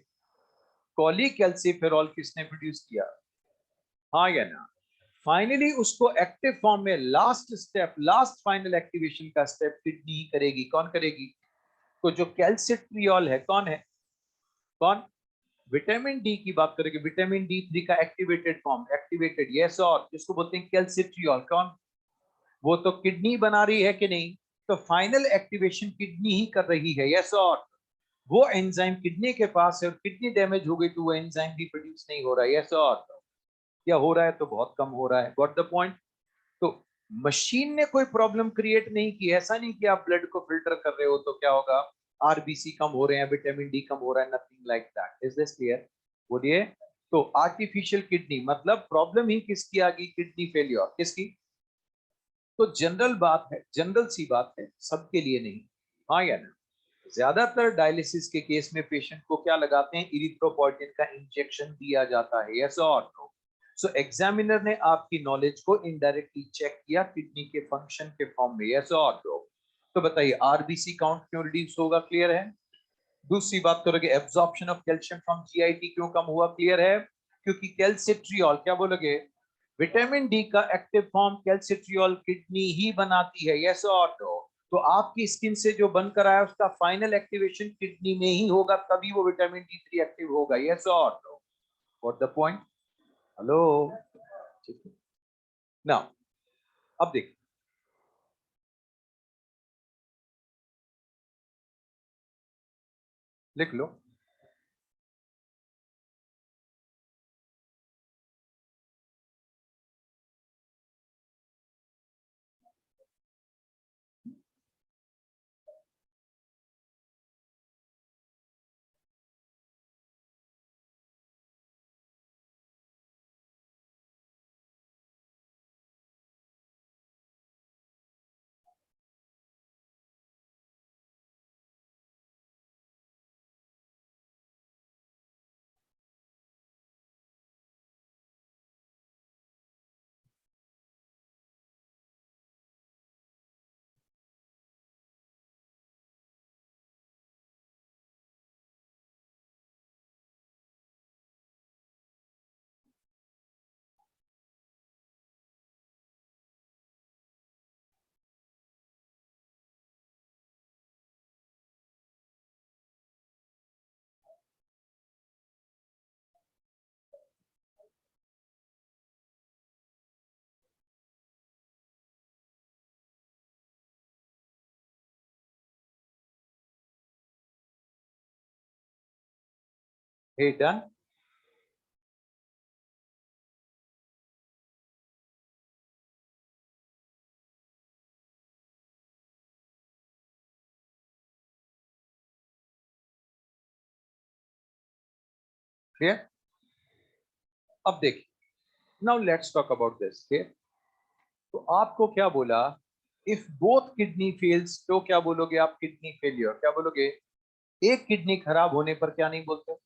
कोलिकैल्सिफेरॉल किसने प्रोड्यूस किया? हाँ या ना? फाइनली उसको एक्टिव फॉर्म में last step, last final activation का स्टेप किडनी ही करेगी। कौन करेगी? तो जो कैल्सिट्रियोल है, कौन है? कौन? विटामिन डी की बात करेंगे। विटामिन डी 3 का एक्टिवेटेड फॉर्म, एक्टिवेटेड, यस, और जिसको बोलते हैं कैल्सिट्रियोल, कौन? वो तो किडनी बना रही है कि नहीं? तो फाइनल एक्टिवेशन किडनी ही कर रही है, यस, और वो एंजाइम किडनी के पास है और किडनी डैमेज हो गई तो वो एंजाइम भी प्रोड्यूस नहीं हो रहा है, यस, और क्या हो रहा है? तो बहुत कम हो रहा है। Got the point? तो मशीन ने कोई प्रॉब्लम क्रिएट नहीं की। ऐसा नहीं कि आप ब्लड को फिल्टर कर रहे हो तो क्या होगा, आरबीसी कम हो रहे हैं, विटामिन डी कम हो रहा है, nothing like that. Is this clear? बोलिए। तो आर्टिफिशियल किडनी मतलब प्रॉब्लम ही किसकी आ गई? किडनी फेलियर किसकी? तो जनरल बात है, जनरल सी बात है, सबके लिए नहीं। हाँ या ना? ज्यादातर डायलिसिस के केस में पेशेंट को क्या लगाते हैं? इरिथ्रोपोइटिन का इंजेक्शन दिया जाता है, यस और नो? सो एग्जामिनर ने आपकी नॉलेज को इनडायरेक्टली चेक किया किडनी के फंक्शन के फॉर्म में, यस और नो? तो बताइए आरबीसी काउंट क्यों रिड्यूस होगा? क्लियर है? दूसरी बात करोगे, absorption of calcium from GIT क्यों कम हुआ? क्लियर है? क्योंकि कैल्सिट्रियोल, क्या बोलोगे? विटामिन डी का एक्टिव फॉर्म कैल्सिट्रियोल किडनी ही बनाती है, यस और नो? तो आपकी स्किन से जो बनकर आया उसका फाइनल एक्टिवेशन किडनी में ही होगा, तभी वो विटामिन डी 3 एक्टिव होगा, यस और no? What the point? Hello? ठीक है। नाउ अब देखिए, लिख लो। हे डन। क्लियर? अब देखिए, now let's talk about this. Clear? तो आपको क्या बोला? इफ बोथ किडनी फेल्स तो क्या बोलोगे आप? किडनी फेलियर क्या बोलोगे? एक किडनी खराब होने पर क्या नहीं बोलते?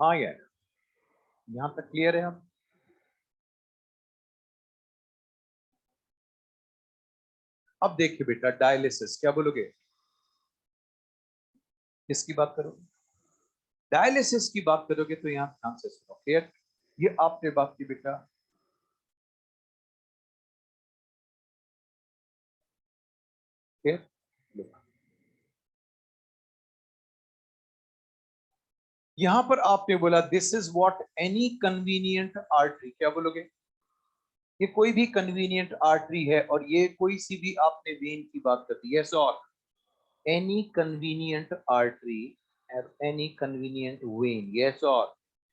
हाँ यार, यहां तक क्लियर है आप? अब देखिए बेटा, डायलिसिस क्या बोलोगे? किसकी बात करोगे? डायलिसिस की बात करोगे तो यहां ध्यान से सुनो। क्लियर? ये आपने बात की बेटा। क्लियर? यहां पर आपने बोला this is what any convenient artery, क्या बोलोगे? ये कोई भी कन्वीनियंट आर्टरी है और ये कोई सी भी आपने वेन की बात कर दी, यस और एनी कन्वीनियंट आर्टरी और एनी कन्वीनियंट वेन, यस और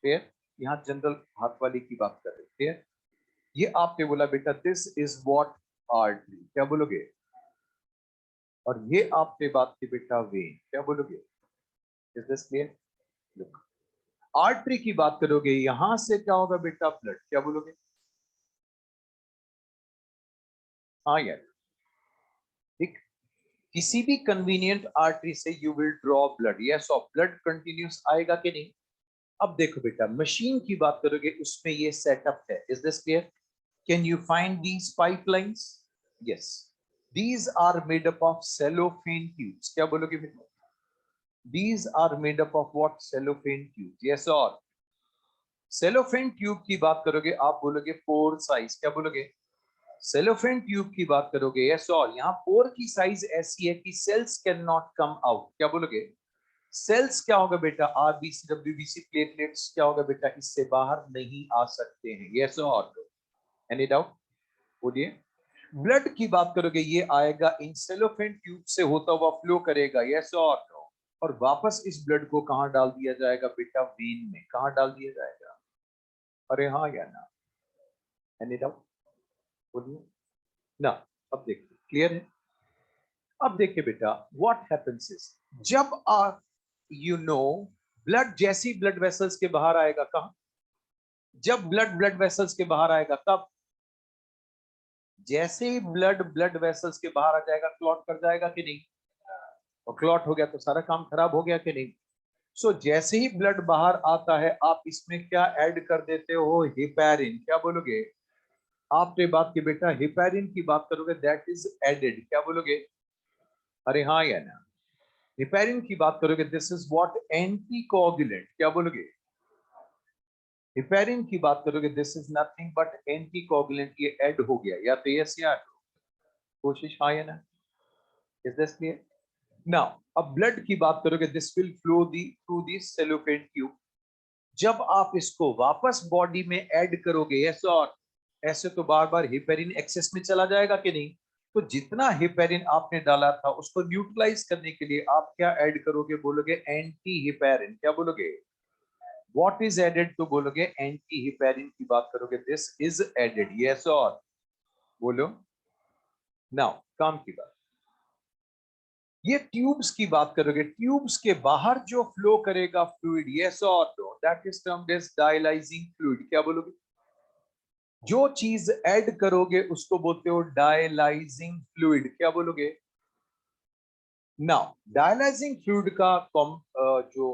फिर यहाँ जनरल हाथ वाली की बात कर रहे हैं। ये आपने बोला बेटा दिस इज व्हाट आर्टरी, क्या बोलोगे? और ये आपने बात की बेटा वेन, क्या बोलोगे? Is this clear? Look, artery की बात करोगे यहां से क्या होगा बेटा? ब्लड, क्या बोलोगे? हाँ यार, ठीक। किसी भी कन्वीनियंट आर्टरी से you will draw blood, yes, और ब्लड कंटिन्यूस आएगा कि नहीं? अब देखो बेटा, मशीन की बात करोगे उसमें ये सेटअप है। Is this clear? Can you find these pipelines? Yes, these are made up of cellophane tubes, क्या बोलोगे बेटा? These are made up of what? Cellophane tubes, yes और सेलोफेन ट्यूब की बात करोगे आप बोलोगे पोर साइज, क्या बोलोगे? सेलोफेन ट्यूब की बात करोगे, यस, और यहाँ पोर की साइज ऐसी है कि cells can not come out, क्या बोलोगे? सेल्स क्या होगा बेटा? आरबीसी, डब्ल्यूबीसी, प्लेटलेट्स क्या होगा बेटा? इससे बाहर नहीं आ सकते हैं, यस और नो? Any doubt? बोलिए। ब्लड की बात करोगे, ये आएगा इन सेलोफेन ट्यूब से होता हुआ फ्लो करेगा, यस और नो? और वापस इस ब्लड को कहां डाल दिया जाएगा बेटा? वेन में। कहां डाल दिया जाएगा? अरे हाँ या ना? Any doubt? बोलिए ना। अब देखिए, क्लियर है? अब देखिए बेटा, व्हाट हैपेंस इज, जब आप यू नो ब्लड जैसी ब्लड वेसल्स के बाहर आएगा, कहां? जब ब्लड ब्लड वेसल्स के बाहर आएगा तब, जैसे ही ब्लड ब्लड वेसल्स के बाहर आ जाएगा क्लॉट कर जाएगा कि नहीं? और क्लॉट हो गया तो सारा काम खराब हो गया कि नहीं? सो जैसे ही ब्लड बाहर आता है आप इसमें क्या ऐड कर देते हो? हिपैरिन, क्या बोलोगे? आपने बात की बेटा, हिपैरिन की बात करोगे, दैट इज एडेड, क्या बोलोगे? अरे हाँ या ना? हिपैरिन की बात करोगे, दिस इज व्हाट? एंटीकोगुलेंट, क्या बोलोगे? हिपैरिन की बात करोगे, this is nothing but anticoagulant, ये ऐड हो गया, या तो यस या no? कोशिश हाँ या ना? Is this clear? नाउ अब ब्लड की बात करोगे, this will flow the through the cellophane tube. जब आप इसको वापस बॉडी में ऐड करोगे, यस और ऐसे तो बार बार हिपैरिन एक्सेस में चला जाएगा कि नहीं? तो जितना हिपैरिन आपने डाला था उसको न्यूट्रलाइज करने के लिए आप क्या ऐड करोगे? बोलोगे एंटी हिपैरिन, क्या बोलोगे? What is added? तो बोलोगे एंटी हिपैरिन की बात करोगे, दिस इज एडेड, यस और? बोलो। नाउ काम की बात, ये ट्यूब्स की बात करोगे, ट्यूब्स के बाहर जो फ्लो करेगा फ्लूइड, यस और no? That is termed as dialysing fluid, क्या बोलोगे? जो चीज ऐड करोगे उसको बोलते हो डायलाइजिंग फ्लूइड, क्या बोलोगे? नाउ डायलाइजिंग फ्लूइड का जो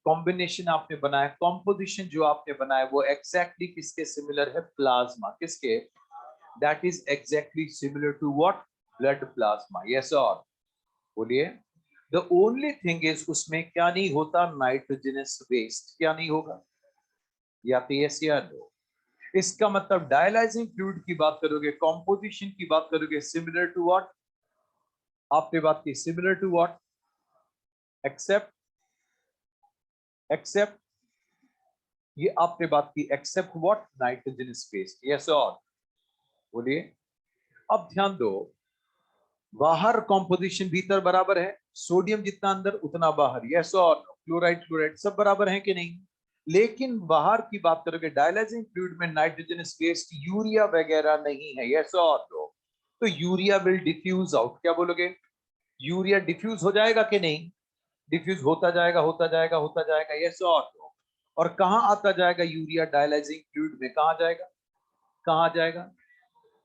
कॉम्बिनेशन आपने बनाया, कॉम्पोजिशन जो आपने बनाया, वो एग्जैक्टली किसके सिमिलर है? प्लाज्मा। किसके? That is exactly similar to what? Blood plasma, yes और? बोलिए। द ओनली थिंग इज उसमें क्या नहीं होता? नाइट्रोजनस वेस्ट, क्या नहीं होगा? या तो यस या नो? इसका मतलब डायलाइजिंग फ्लूइड की बात करोगे, कॉम्पोजिशन की बात करोगे, सिमिलर टू व्हाट? आपने बात की similar to what? Except, except, ये आपने बात की except what? Nitrogenous waste, yes और? बोलिए। अब ध्यान दो, बाहर कॉम्पोजिशन भीतर बराबर है, सोडियम जितना अंदर उतना बाहर, यस और? क्लोराइड क्लोराइड सब बराबर है कि नहीं? लेकिन बाहर की बात करोगे, डायलाइजिंग फ्लूइड में नाइट्रोजनस वेस्ट यूरिया वगैरह नहीं है, यस और? तो यूरिया विल डिफ्यूज आउट, क्या बोलोगे? यूरिया डिफ्यूज हो जाएगा कि नहीं? डिफ्यूज होता जाएगा, होता जाएगा, होता जाएगा, यस और? और कहां आता जाएगा यूरिया? डायलाइजिंग फ्लूइड में। कहां जाएगा? कहां जाएगा?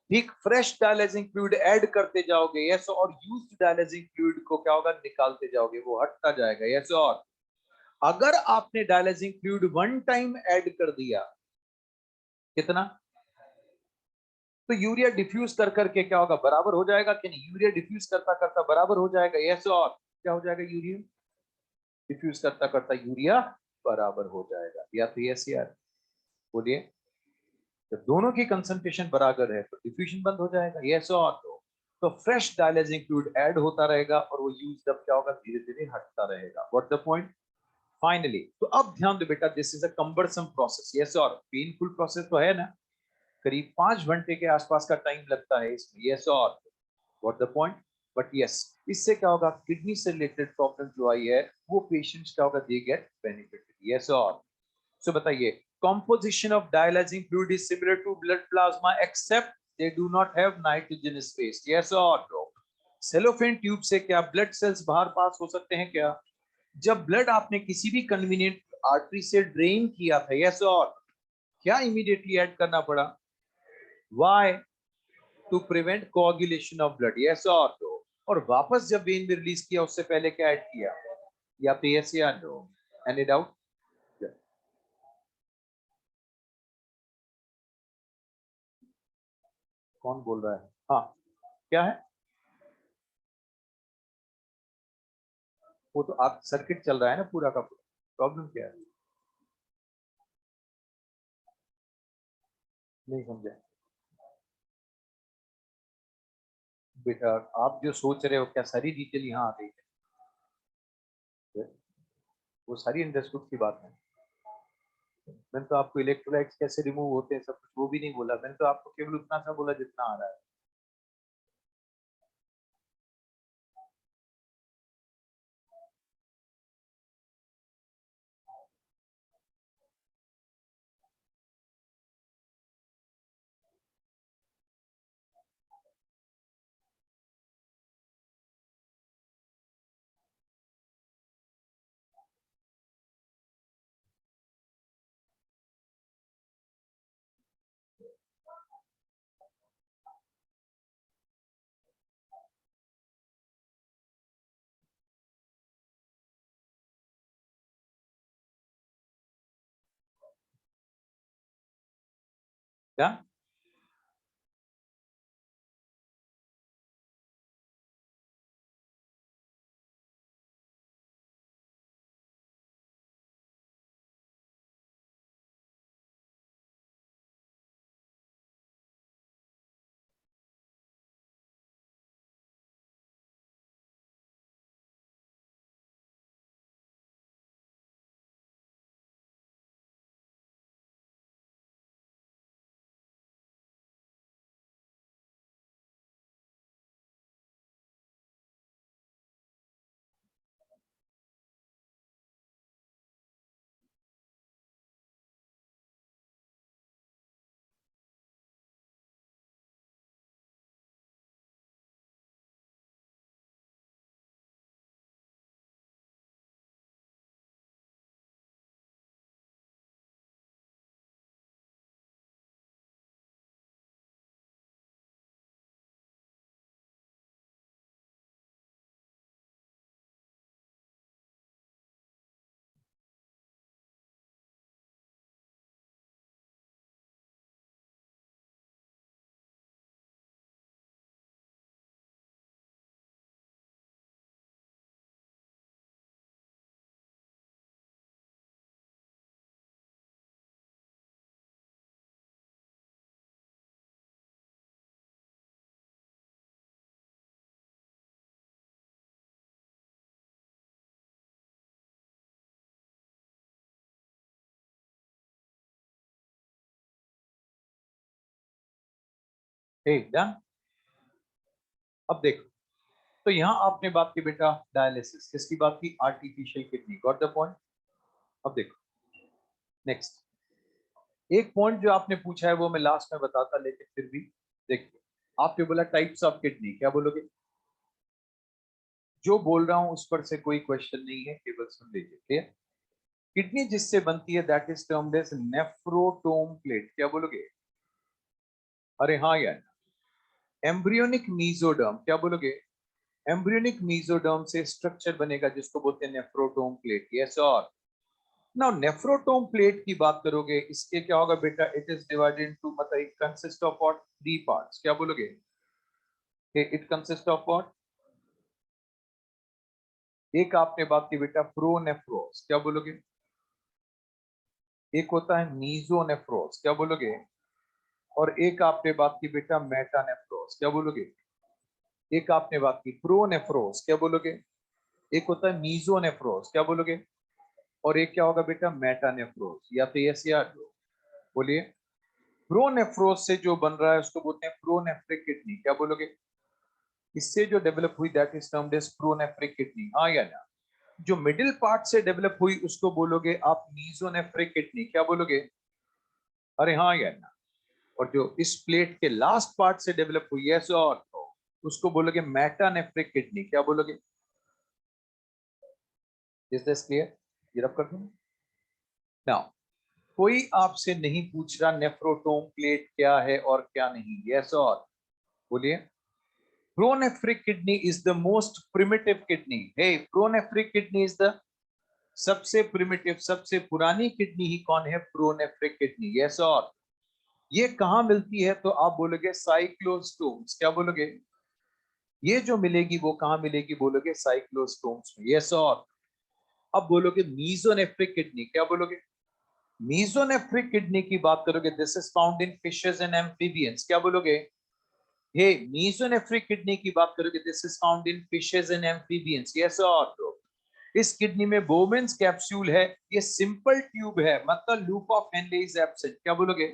ठीक फ्रेश डायलाइजिंग फ्लूइड ऐड करते जाओगे, यस, और यूज्ड डायलाइजिंग फ्लूइड को क्या होगा? निकालते जाओगे, वो हटता जाएगा, यस और? अगर आपने dialysing fluid one time add कर दिया, कितना? तो यूरिया डिफ्यूज कर करके क्या होगा? बराबर हो जाएगा कि नहीं? यूरिया डिफ्यूज करता करता बराबर हो जाएगा, यस और? क्या हो जाएगा? यूरिया डिफ्यूज करता करता यूरिया बराबर हो जाएगा, या तो यस या? बोलिए। जब दोनों की कंसंट्रेशन बराबर है तो डिफ्यूजन बंद हो जाएगा, यस और? तो फ्रेश डायलाइजिंग फ्लूइड ऐड होता रहेगा और वो यूज्ड अप क्या होगा? धीरे धीरे हटता रहेगा। What the point? फाइनली, तो अब ध्यान दो बेटा, this is a cumbersome process, yes और? पेनफुल प्रोसेस तो है ना? करीब 5 घंटे के आसपास का टाइम लगता है इसमें, यस और? What the point? But yes, इससे क्या होगा? किडनी से रिलेटेड प्रॉब्लम जो आई है वो पेशेंट्स क्या होगा? दे गेट बेनिफिट, यस और? सो बताइए, composition of dialyzing fluid is similar to blood plasma except they do not have nitrogenous waste, yes or no? Cellophane tube से क्या ब्लड सेल्स बाहर पास हो सकते हैं क्या? जब ब्लड आपने किसी भी कन्वीनियंट आर्टरी से ड्रेन किया था, यस और? क्या इमीडिएटली ऐड करना पड़ा? Why? To prevent coagulation of blood, yes और no? और वापस जब वेन में रिलीज किया उससे पहले क्या ऐड किया? या तो यस या नो? Any doubt? कौन बोल रहा है? हाँ, क्या है? वो तो आप सर्किट चल रहा है ना पूरा का पूरा, प्रॉब्लम क्या है? नहीं समझा बेटा, आप जो सोच रहे हो क्या सारी डिटेल यहाँ आ गई है? वो सारी अंडरस्टूड की बात है। मैंने तो आपको इलेक्ट्रोलाइट्स कैसे रिमूव होते हैं सब कुछ वो भी नहीं बोला, मैंने तो आपको केवल उतना सा बोला जितना आ रहा है। क्या? डन। अब देखो, तो यहाँ आपने बात की बेटा डायलिसिस, किसकी बात की? Artificial kidney. Got the point? अब देखो नेक्स्ट, एक पॉइंट जो आपने पूछा है वो मैं लास्ट में बताता, लेकिन फिर भी देखिए, आपने बोला टाइप्स ऑफ किडनी, क्या बोलोगे? जो बोल रहा हूं उस पर से कोई क्वेश्चन नहीं है, केवल सुन लीजिए। क्लियर? किडनी जिससे बनती है that is termed as nephrotome plate, क्या बोलोगे? अरे हाँ यार। एम्ब्रियोनिक मीजोडर्म, क्या बोलोगे? एम्ब्रियोनिक मीजोडर्म से स्ट्रक्चर बनेगा जिसको बोलते हैं नेफ्रोटोम प्लेट। यस और नाउ नेफ्रोटोम प्लेट की बात करोगे, इसके क्या होगा बेटा? इट इज डिवाइडेड इनटू, मतलब it consist of what? Three parts. क्या बोलोगे? It consist of what? एक आपने बात की बेटा प्रोनेफ्रोस, क्या बोलोगे? एक होता है मीजोनेफ्रोस, क्या बोलोगे? और एक आपने बात की बेटा मेटानेफ्रोस, क्या बोलोगे? एक आपने बात की प्रोनेफ्रोस, क्या बोलोगे? एक होता है मीजोनेफ्रोस, क्या बोलोगे? और एक क्या होगा बेटा? मेटानेफ्रोस। या तो यस या no? बोलिए। प्रोनेफ्रोस से जो बन रहा है उसको बोलते हैं प्रोनेफ्रिक किडनी, क्या बोलोगे? इससे जो डेवलप हुई that is termed as pronephric kidney, हाँ या ना? जो मिडिल पार्ट से डेवलप हुई उसको बोलोगे आप मीजोनेफ्रिक किडनी, क्या बोलोगे? अरे हाँ या ना? और जो इस प्लेट के लास्ट पार्ट से डेवलप हुई है सो और तो उसको बोलोगे मेटानेफ्रिक किडनी, क्या बोलोगे? Is this clear? ये रब कर दूं नाउ? कोई आपसे नहीं पूछ रहा नेफ्रोटोम प्लेट क्या है और क्या नहीं। यस और बोलिए। Pronephric kidney is the most primitive kidney. Hey, pronephric kidney is the सबसे प्रिमिटिव, सबसे पुरानी किडनी ही कौन है? Pronephric kidney. यस और ये कहां मिलती है? तो आप बोलोगे साइक्लोस्टोम्स, क्या बोलोगे? ये जो मिलेगी वो कहां मिलेगी? बोलोगे साइक्लोस्टोम्स में। यस और अब बोलोगे मीजोनेफ्रिक किडनी, क्या बोलोगे? मीजोनेफ्रिक किडनी की बात करोगे, this is found in fishes and amphibians, क्या बोलोगे? हे, मीजोनेफ्रिक किडनी की बात करोगे, this is found in fishes and amphibians, yes और नो? इस किडनी में बोमेंस कैप्सूल है, ये सिंपल ट्यूब है, मतलब loop of Henle is absent, क्या बोलोगे?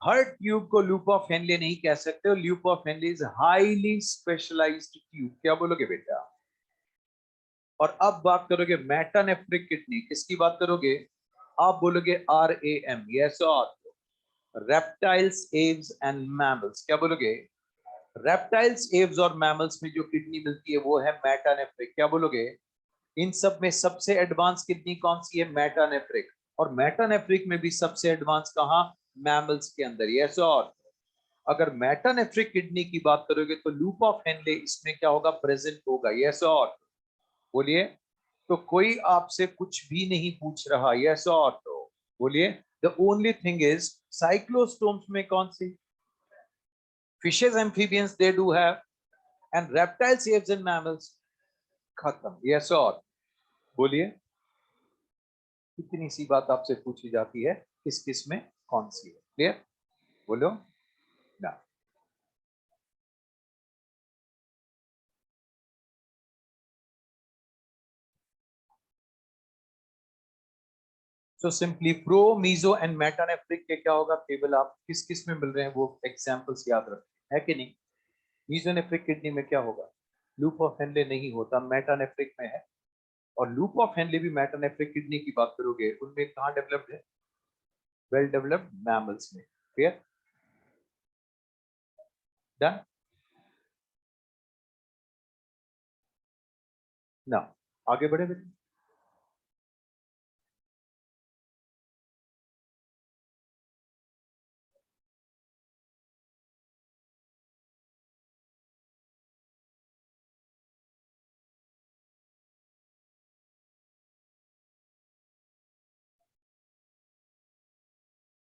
हर ट्यूब को लूप ऑफ हेनले नहीं कह सकते हो, loop of Henle is highly specialised tube, क्या बोलोगे बेटा? और अब बात करोगे मेटानेफ्रिक किडनी, किसकी बात करोगे? आप बोलोगे RAM, यस और? रेप्टाइल्स, एव्स एंड मैमल्स, क्या बोलोगे? रेप्टाइल्स, एव्स और मैमल्स में जो किडनी मिलती है वो है मेटानेफ्रिक, क्या बोलोगे? इन सब में सबसे एडवांस किडनी कौन सी है? मेटानेफ्रिक। और मेटानेफ्रिक में भी सबसे एडवांस कहां? मैमल्स के अंदर, यस और? अगर मेटानेफ्रिक किडनी की बात करोगे तो लूप ऑफ हेनले इसमें क्या होगा? प्रेजेंट होगा, यस और? बोलिए। तो कोई आपसे कुछ भी नहीं पूछ रहा, यस और? तो बोलिए। The only thing is cyclostomes में कौन सी? Fishes, amphibians they do have, and reptiles, aves and mammals, खत्म, यस और? बोलिए। इतनी सी बात आपसे पूछी जाती है, किस किस में कौन सी है? क्लियर? बोलो ना। So simply pro, meso and metanephric के क्या होगा? केवल आप किस किस में मिल रहे हैं वो एग्जांपल्स याद रखें, है कि नहीं? मीजोनेफ्रिक किडनी में क्या होगा? लूप ऑफ हेनले नहीं होता, मेटानेफ्रिक में है। और लूप ऑफ हेनले भी मेटानेफ्रिक किडनी की बात करोगे उनमें कहां डेवलप्ड है? वेल डेवलप्ड मैमल्स में। क्लियर? डन ना? आगे बढ़े बेटे।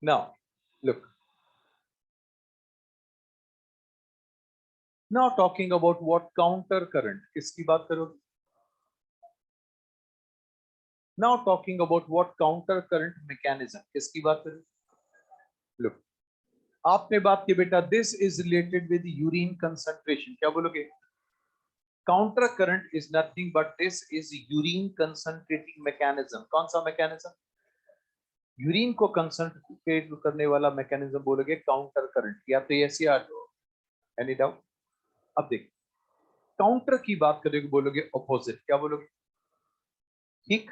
Now look, now talking about what counter current, किसकी बात करोगे? Now talking about what counter current mechanism, किसकी बात करोगे? लुक, आपने बात की बेटा, this is related with urine concentration, क्या बोलोगे? Counter current is nothing but this is urine concentrating mechanism. कौन सा मैकेनिज्म? यूरिन को कंसंट्रेट करने वाला मैकेनिज्म बोलोगे काउंटर करंट, या तो यस या नो? Any doubt? अब देखिए, काउंटर की बात करोगे बोलोगे ऑपोजिट, क्या बोलोगे? ठीक।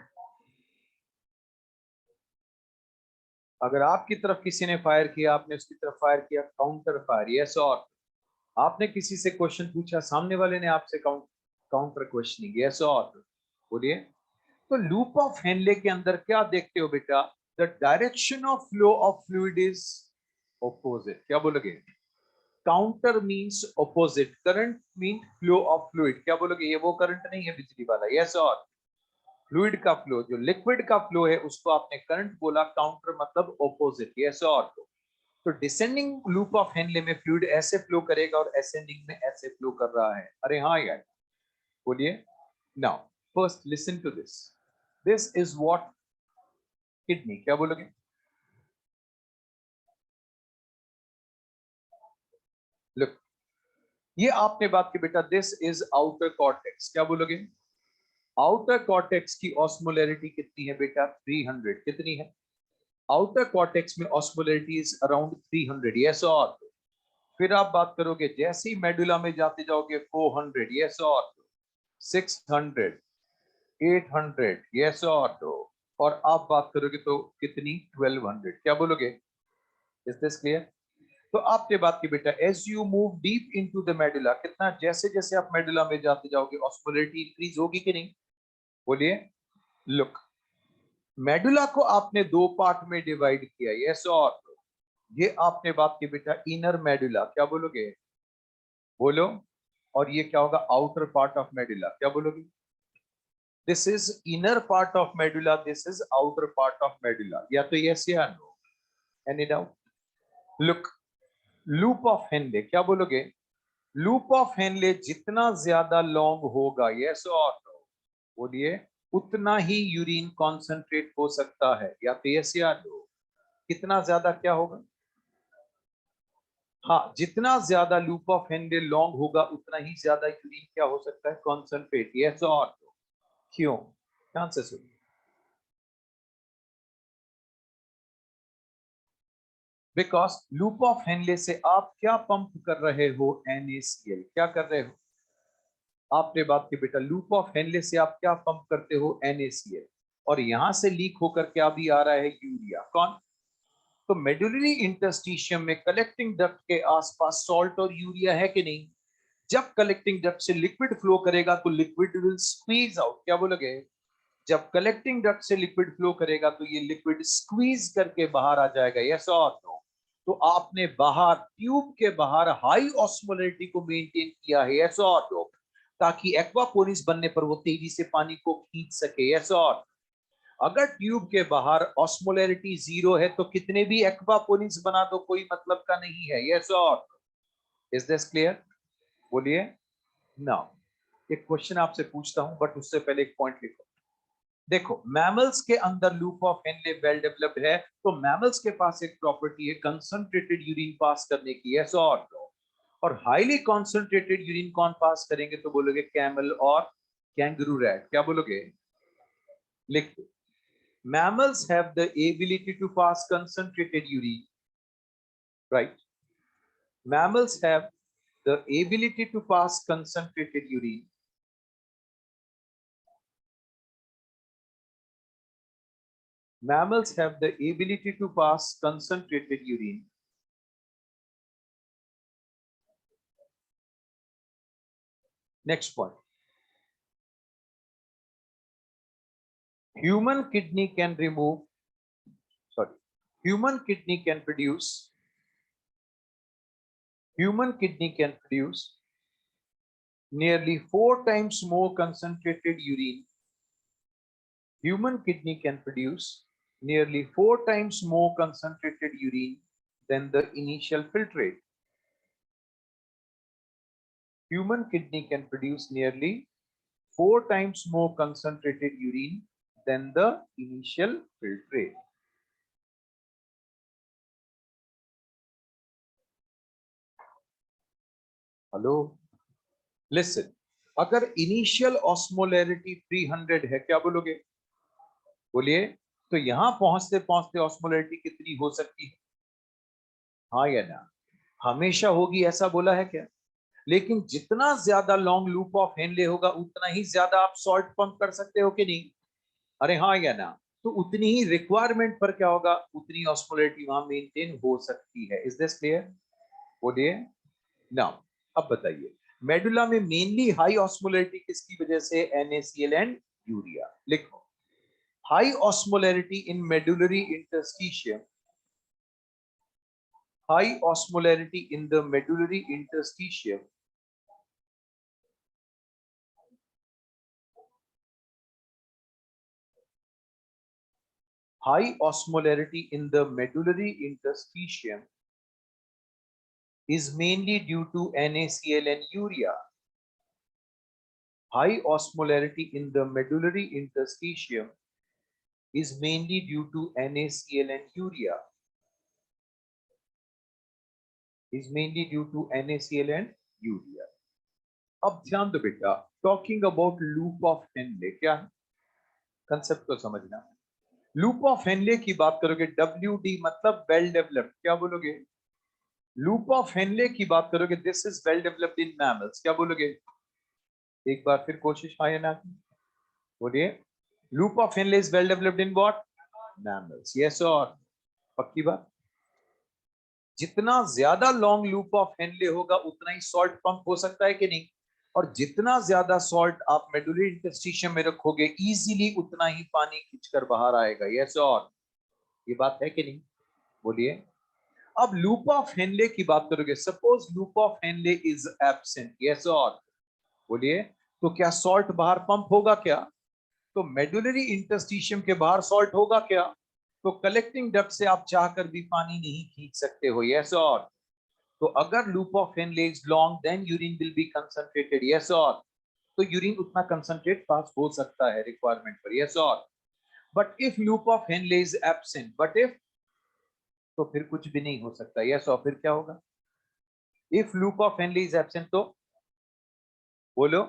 अगर आपकी तरफ किसी ने फायर किया, आपने उसकी तरफ फायर किया, काउंटर फायर, यस और? आपने किसी से क्वेश्चन पूछा, सामने वाले ने आपसे काउंटर क्वेश्चनिंग, यस और? बोलिए। तो लूप ऑफ हेनले के अंदर क्या देखते हो बेटा? The direction of flow of fluid is opposite, क्या बोलोगे? Counter means opposite, current mean flow of fluid, क्या बोलोगे? ये वो करंट नहीं है बिजली वाला, यस और? फ्लूइड का फ्लो, जो लिक्विड का फ्लो है उसको आपने करंट बोला, काउंटर मतलब ऑपोजिट, यस और? तो डिसेंडिंग लूप ऑफ हेनले में फ्लूइड ऐसे फ्लो करेगा और असेंडिंग में ऐसे फ्लो कर रहा है। अरे हाँ यार, बोलिए। Now first listen to this, this is what kidney, क्या बोलोगे? लुक, ये आपने बात की बेटा, दिस इज आउटर कॉर्टेक्स, क्या बोलोगे? आउटर कॉर्टेक्स की ऑस्मोलैरिटी कितनी है बेटा? 300, कितनी है? आउटर कॉर्टेक्स में ऑस्मोलैरिटी इज अराउंड 300, यस और? फिर आप बात करोगे जैसे ही मेडुला में जाते जाओगे 400, यस और? 600, 800, यस और आप बात करोगे तो कितनी? 1200, क्या बोलोगे? Is this clear? तो आपने बात की बेटा, as you move deep into the medulla, कितना जैसे जैसे आप मेडुला में जाते जाओगे ऑस्मोलैरिटी इंक्रीज होगी कि नहीं? बोलिए। लुक, मेडुला को आपने दो पार्ट में डिवाइड किया, यस और? ये आपने बात की बेटा इनर मेडुला, क्या बोलोगे? बोलो। और ये क्या होगा? आउटर पार्ट ऑफ मेडुला, क्या बोलोगे? This is inner part of medulla, this is outer part of medulla, या तो यस या no? Any doubt? Look, loop of Henle, क्या बोलोगे? लूप ऑफ हेनले जितना ज्यादा लॉन्ग होगा, यस और नो? बोलिए। उतना ही यूरिन कॉन्सेंट्रेट हो सकता है, या तो यस या नो। कितना ज्यादा क्या होगा? हाँ, जितना ज्यादा लूप ऑफ हेनले लॉन्ग होगा उतना ही ज्यादा यूरिन क्या हो सकता है? कॉन्सेंट्रेट, यस और नो। क्यों? ध्यान से सुनिए। बिकॉज लूप ऑफ हेनले से आप क्या पंप कर रहे हो? NaCl। क्या कर रहे हो? आपने बात की बेटा, लूप ऑफ हेनले से आप क्या पंप करते हो? NaCl। और यहां से लीक होकर क्या भी आ रहा है? यूरिया। कौन? तो मेडुलरी इंटरस्टिशियम में कलेक्टिंग डक्ट के आसपास सॉल्ट और यूरिया है कि नहीं? जब कलेक्टिंग डक्ट से लिक्विड फ्लो करेगा तो लिक्विड विल स्क्वीज आउट। क्या बोलोगे? जब कलेक्टिंग डक्ट से लिक्विड फ्लो करेगा तो ये लिक्विड स्क्वीज करके बाहर आ जाएगा, यस और नो। तो आपने बाहर, ट्यूब के बाहर हाई ऑस्मोलरिटी को मेंटेन किया है, यस और नो, ताकि एक्वापोनिस बनने पर वो तेजी से पानी को खींच सके, यस और। अगर ट्यूब के बाहर ऑस्मोलरिटी 0 है तो कितने भी एक्वापोनिस बना दो कोई मतलब का नहीं है, यस और। Is this clear? बोलिए। नाउ एक क्वेश्चन आपसे पूछता हूं, बट उससे पहले एक पॉइंट लिखो। देखो, मैमल्स के अंदर loop of Henley well developed है, तो मैमल्स के पास एक प्रॉपर्टी है कंसंट्रेटेड यूरिन पास करने की, यस और नो। और हाईली कंसंट्रेटेड यूरिन कौन पास करेंगे? तो बोलोगे कैमल और कैंगरू रैट। क्या बोलोगे? लिख दो। Mammals have the ability to pass concentrated urine, right? Mammals have the ability to pass concentrated urine. Mammals have the ability to pass concentrated urine. Next point. Human kidney can remove, sorry, human kidney can produce, human kidney can produce nearly 4 times more concentrated urine. Human kidney can produce nearly 4 times more concentrated urine than the initial filtrate. Human kidney can produce nearly 4 times more concentrated urine than the initial filtrate. Hello? Listen. अगर initial osmolarity 300 है, क्या बोलोगे? बोलिए। तो यहां पहुंचते पहुंचते osmolarity कितनी हो सकती है? हाँ या ना? हमेशा होगी ऐसा बोला है क्या? लेकिन जितना ज्यादा लॉन्ग लूप ऑफ हेनले होगा उतना ही ज्यादा आप सॉल्ट पंप कर सकते हो कि नहीं? अरे हाँ या ना? तो उतनी ही रिक्वायरमेंट पर क्या होगा? उतनी ऑस्मोलैरिटी वहां मेंटेन हो सकती है। Is this clear? बोलिए। नाउ अब बताइए, मेडुला में मेनली हाई ऑस्मोलैरिटी किसकी वजह से? NaCl and urea. लिखो, high osmolarity in medullary interstitium, high osmolarity in the medullary interstitium high osmolarity in the medullary interstitium is mainly due to NaCl and urea. High osmolarity in the medullary interstitium is mainly due to NaCl and urea. Is mainly due to NaCl and urea. अब ध्यान दो बेटा, talking about loop of Henle, क्या है concept को समझना। Loop of Henley की बात करोगे, WD मतलब वेल डेवलप्ड। क्या बोलोगे? लूप ऑफ हेनले की बात करोगे, this is well developed in mammals. क्या बोलोगे? एक बार फिर कोशिश है ना? बोलिए। Loop of Henle is well developed in what? Mammals. Yes और? पक्की बात? जितना ज्यादा लॉन्ग लूप ऑफ हेनले होगा उतना ही सॉल्ट पंप हो सकता है कि नहीं? और जितना ज्यादा सॉल्ट आप मेडुलरी इंटरस्टिशियम में रखोगे इजीली उतना ही पानी खींचकर बाहर आएगा, यस और? ये बात है कि नहीं? बोलिए। अब लूप ऑफ हेनले की बात करोगे, suppose loop of Henle is absent, yes और? बोलिए। तो क्या सॉल्ट बाहर पंप होगा क्या? तो मेडुलरी इंटरस्टिशियम के बाहर सॉल्ट होगा क्या? तो कलेक्टिंग डक्ट से आप चाहकर भी पानी नहीं खींच सकते हो, यस और? तो अगर loop of Henle is long then urine will be concentrated, yes और? तो यूरिन उतना कंसंट्रेट पास हो सकता है रिक्वायरमेंट पर, यस और। But if loop of Henle is absent, but if, तो फिर कुछ भी नहीं हो सकता, यस और। फिर क्या होगा? If loop of Henle is absent, तो बोलो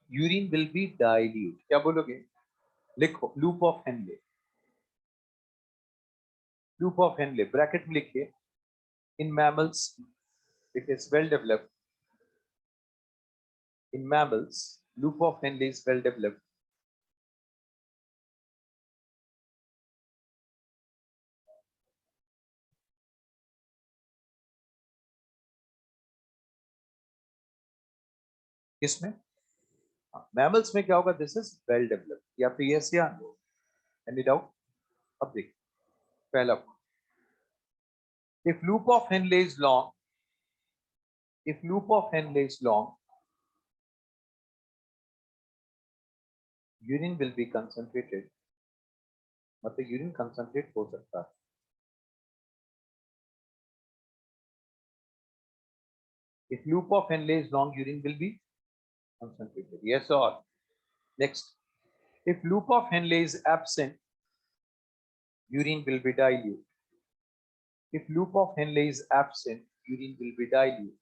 यूरिन विल बी डाइल्यूट। क्या बोलोगे? लिखो loop of Henley, loop of Henley bracket में लिखिए। In mammals it is well developed. In mammals, loop of Henle is well developed. किसमें? Mammals में क्या होगा? दिस इज वेल डेवलप्ड, या फिर यस या नो? Any doubt? अब देखिए पहला, if loop of Henle is long, if loop of Henle is long, urine will be concentrated, मतलब यूरिन कंसंट्रेट हो सकता है। If loop of Henle is long, urine will be concentrated, yes or? Next, if loop of Henle is absent, urine will be dilute. If loop of Henle is absent, urine will be dilute.